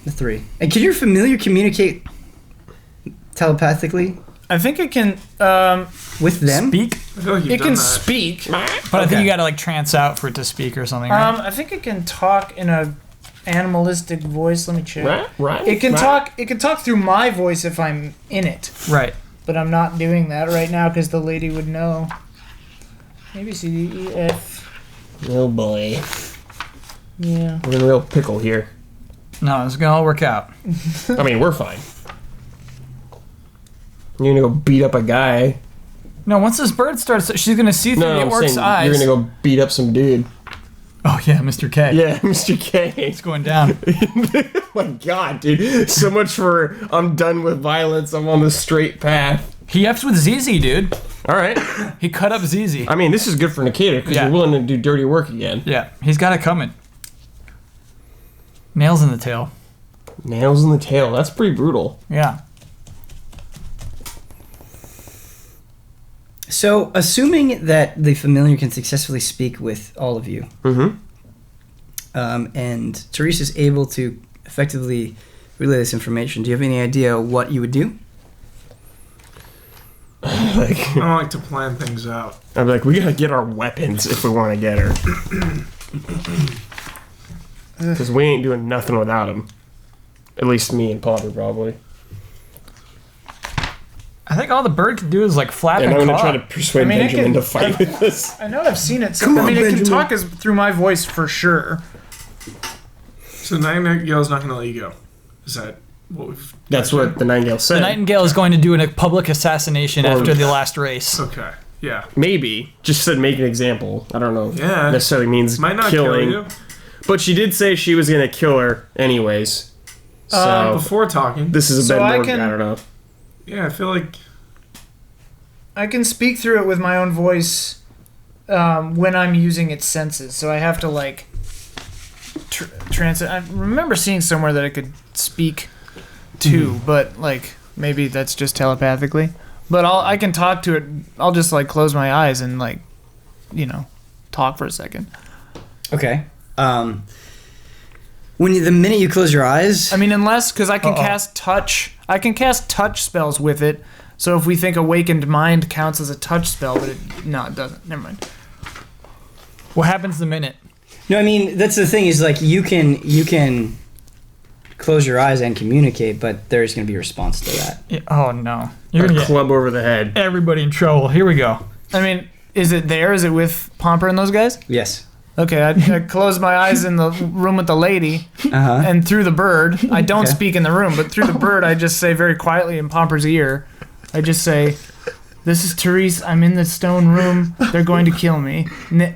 the 3. And can your familiar communicate telepathically I think it can with them? Speak? I feel like you've it done can that. speak. But I think you gotta like trance out for it to speak or something, right? I think it can talk in a animalistic voice. Let me check. Right. It can talk. It can talk through my voice if I'm in it. Right. But I'm not doing that right now because the lady would know. Maybe C D E F. Oh boy. Yeah. We're in a real pickle here. No, it's gonna all work out. I mean, we're fine. You're gonna go beat up a guy. No, once this bird starts, she's gonna see through No, the I'm orc's saying eyes. you're gonna go beat up some dude. Oh yeah, Mr. K. Yeah, Mr. K. It's going down. Oh my god, dude. So much for I'm done with violence. I'm on the straight path. He F's with ZZ, dude. All right. He cut up ZZ. I mean, this is good for Nikita because Yeah. you're willing to do dirty work again. Yeah, he's got it coming. Nails in the tail. Nails in the tail. That's pretty brutal. Yeah. So, assuming that the familiar can successfully speak with all of you, and Teresa's able to effectively relay this information, do you have any idea what you would do? Like, I don't like to plan things out. I'm like, we gotta get our weapons if we want to get her. Because we ain't doing nothing without him. At least me and Potter, probably. I think all the bird can do is like flap And and I'm gonna caw. try to persuade I mean, it Benjamin can- to fight with us. I know I've seen it. So, Come I mean, on, it can Benjamin. talk through my voice for sure. So Nightingale's not going to let you go. Is that what we've... That's what the Nightingale said. The Nightingale is going to do a public assassination after the last race. Okay. Yeah. Maybe. Just said make an example. I don't know. Yeah. Necessarily means Might not killing. kill you. But she did say she was gonna kill her anyways. So Before talking. this is a So bit I more. can- I don't know. Yeah, I feel like... I can speak through it with my own voice when I'm using its senses. So I have to like transit. I remember seeing somewhere that I could speak to, but like maybe that's just telepathically. But I can talk to it. I'll just like close my eyes and like, talk for a second. Okay. The minute you close your eyes, I mean, unless because I can cast touch. I can cast touch spells with it. So if we think awakened mind counts as a touch spell, but it doesn't. Never mind. What happens the minute? no, I mean that's the thing is like you can close your eyes and communicate, but there's going to be a response to that. Yeah, oh no. You're A going to get club over the head. everybody in trouble. Here we go. I mean, is it there? Is it with Pomper and those guys? Yes. Okay, I close my eyes in the room with the lady, Uh-huh. and through the bird, I don't Okay. speak in the room, but through the bird, I just say very quietly in Pomper's ear, I just say, "This is Therese. I'm in the stone room. They're going to kill me.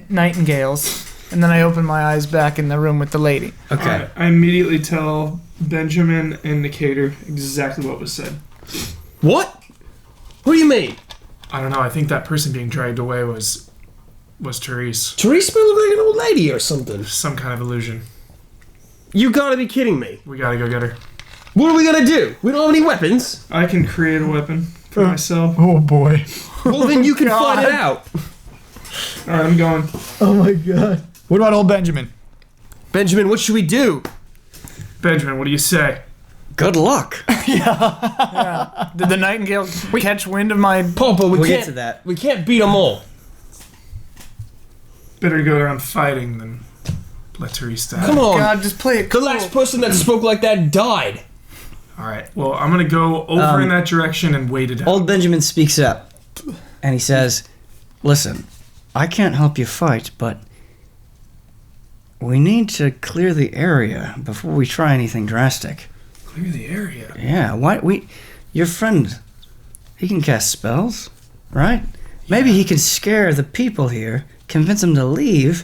Nightingales." And then I open my eyes back in the room with the lady. Okay. I immediately tell Benjamin and Nicator exactly what was said. What? What do you mean? I don't know. I think that person being dragged away was Therese. Therese may look like an old lady or something. Some kind of illusion. You gotta be kidding me. We gotta go get her. What are we gonna do? We don't have any weapons. I can create a weapon for myself. Oh boy. Well, then you can fight it out. All right, I'm going. Oh my god. What about old Benjamin? Benjamin, what should we do? Benjamin, what do you say? Good luck. Did the Nightingale catch wind of my... Papa, we We'll get can't. to that. We can't beat them all. Better go around fighting than let Therese die. Come on. God, just play it The cool. last person that spoke like that died. All right. Well, I'm gonna go over in that direction and wait it out. Old Benjamin speaks up, and he says, "Listen, I can't help you fight, but we need to clear the area before we try anything drastic." Clear the area. Yeah, your friend, he can cast spells, right? Maybe he can scare the people here, convince them to leave.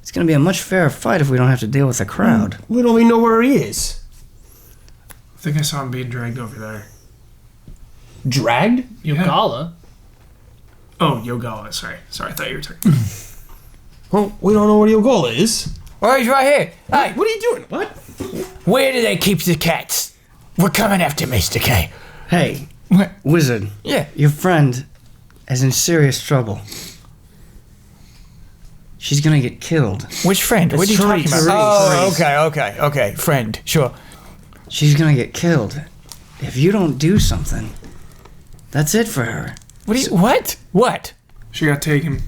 It's going to be a much fairer fight if we don't have to deal with the crowd. We don't even know where he is. I think I saw him being dragged over there. Dragged? Yogala? Oh, Yogala. Sorry, I thought you were talking. Well, we don't know where your goal is. Oh, he's right here. Hey, What are you doing? What? where do they keep the cats? We're coming after Mr. K. Hey, What? wizard, Yeah. your friend is in serious trouble. She's going to get killed. Which friend? What are you talking Therese. about? Therese. Oh, okay. Friend, sure. She's going to get killed. If you don't do something, that's it for her. What? What? She got taken.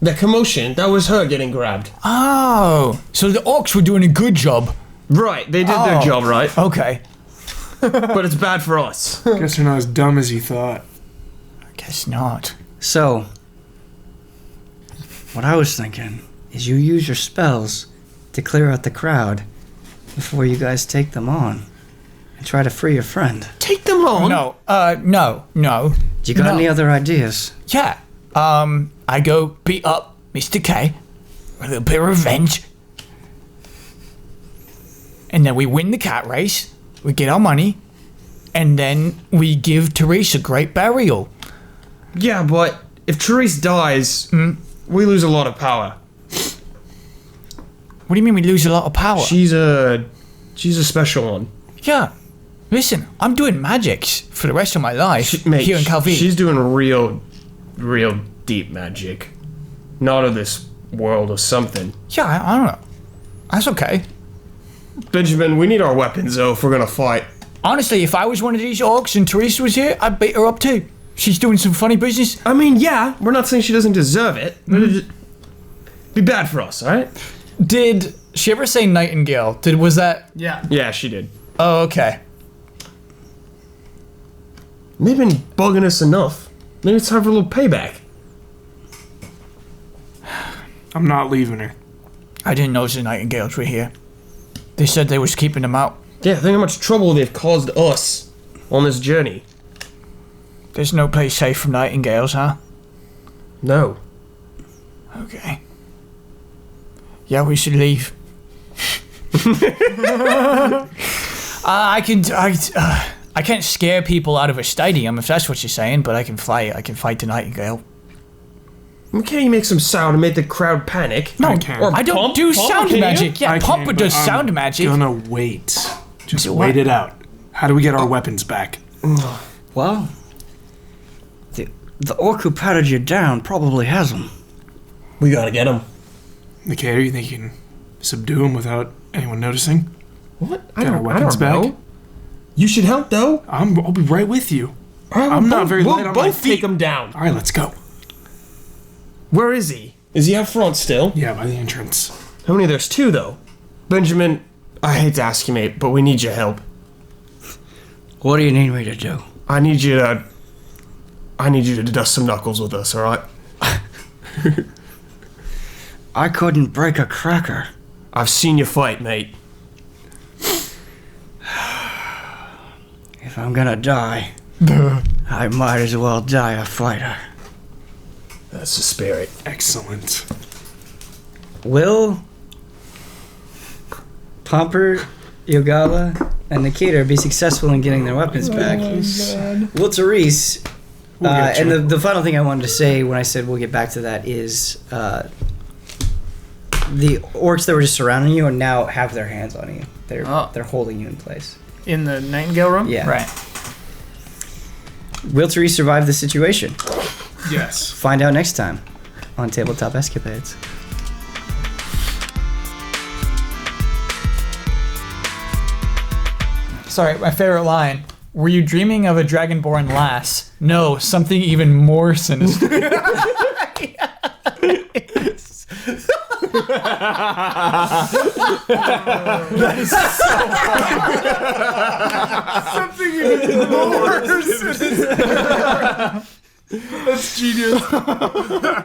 That commotion, that was her getting grabbed. Oh, so the orcs were doing a good job. Right, they did their Oh. job right, Okay. but it's bad for us. Guess they're not as dumb as you thought. Guess not. So, what I was thinking is you use your spells to clear out the crowd before you guys take them on and try to free your friend. Take them on. No, no. Do you got No. any other ideas? Yeah. I go beat up Mr. K. A little bit of revenge. And then we win the cat race. We get our money. And then we give Therese a great burial. Yeah, but if Therese dies, we lose a lot of power. What do you mean we lose a lot of power? She's a special one. Yeah. Listen, I'm doing magics for the rest of my life Mate, here in Calvi. she's doing real deep magic. Not of this world or something. Yeah, I don't know. That's okay. Benjamin, we need our weapons though if we're gonna fight. Honestly, if I was one of these orcs and Teresa was here, I'd beat her up too. She's doing some funny business. I mean, yeah, we're not saying she doesn't deserve it, but it'd be bad for us, alright? Did she ever say Nightingale? Was that? Yeah. Yeah, she did. Oh, okay. They've been bugging us enough. Maybe it's time for a little payback. I'm not leaving her. I didn't know the Nightingales were here. They said they was keeping them out. Yeah, think how much trouble they've caused us on this journey. There's no place safe from Nightingales, huh? No. Okay. Yeah, we should leave. I can't scare people out of a stadium if that's what you're saying, but I can fly. I can fight the Nightingale. Can't you make some sound and make the crowd panic? No, I can't. Or I don't pump? do Pump, sound can you? magic. Yeah, I Pumper can, does but sound I'm magic. gonna wait. Just So wait what? it out. How do we get our weapons back? Well, the orc who patted you down probably has them. We gotta get him. Nikita, you think you can subdue him without anyone noticing? What? Get our weapons back? know. You should help though. I'll be right with you. Alright, I'm not very we'll light on my both take feet. him down. All right, let's go. Where is he? Is he out front still? Yeah, by the entrance. How many? There's two though. Benjamin, I hate to ask you, mate, but we need your help. What do you need me to do? I need you to dust some knuckles with us, alright? I couldn't break a cracker. I've seen you fight, mate. If I'm gonna die, I might as well die a fighter. That's the spirit. Excellent. Will Pomper, Yogala, and Nikita be successful in getting their weapons back? Will Therese, We'll get and you. the final thing I wanted to say when I said we'll get back to that is the orcs that were just surrounding you and now have their hands on you. They're holding you in place. In the Nightingale room? Yeah. Right. Will Therese survive the situation? Yes. Find out next time on Tabletop Escapades. Sorry, my favorite line. Were you dreaming of a dragonborn lass? No, something even more sinister. That's genius.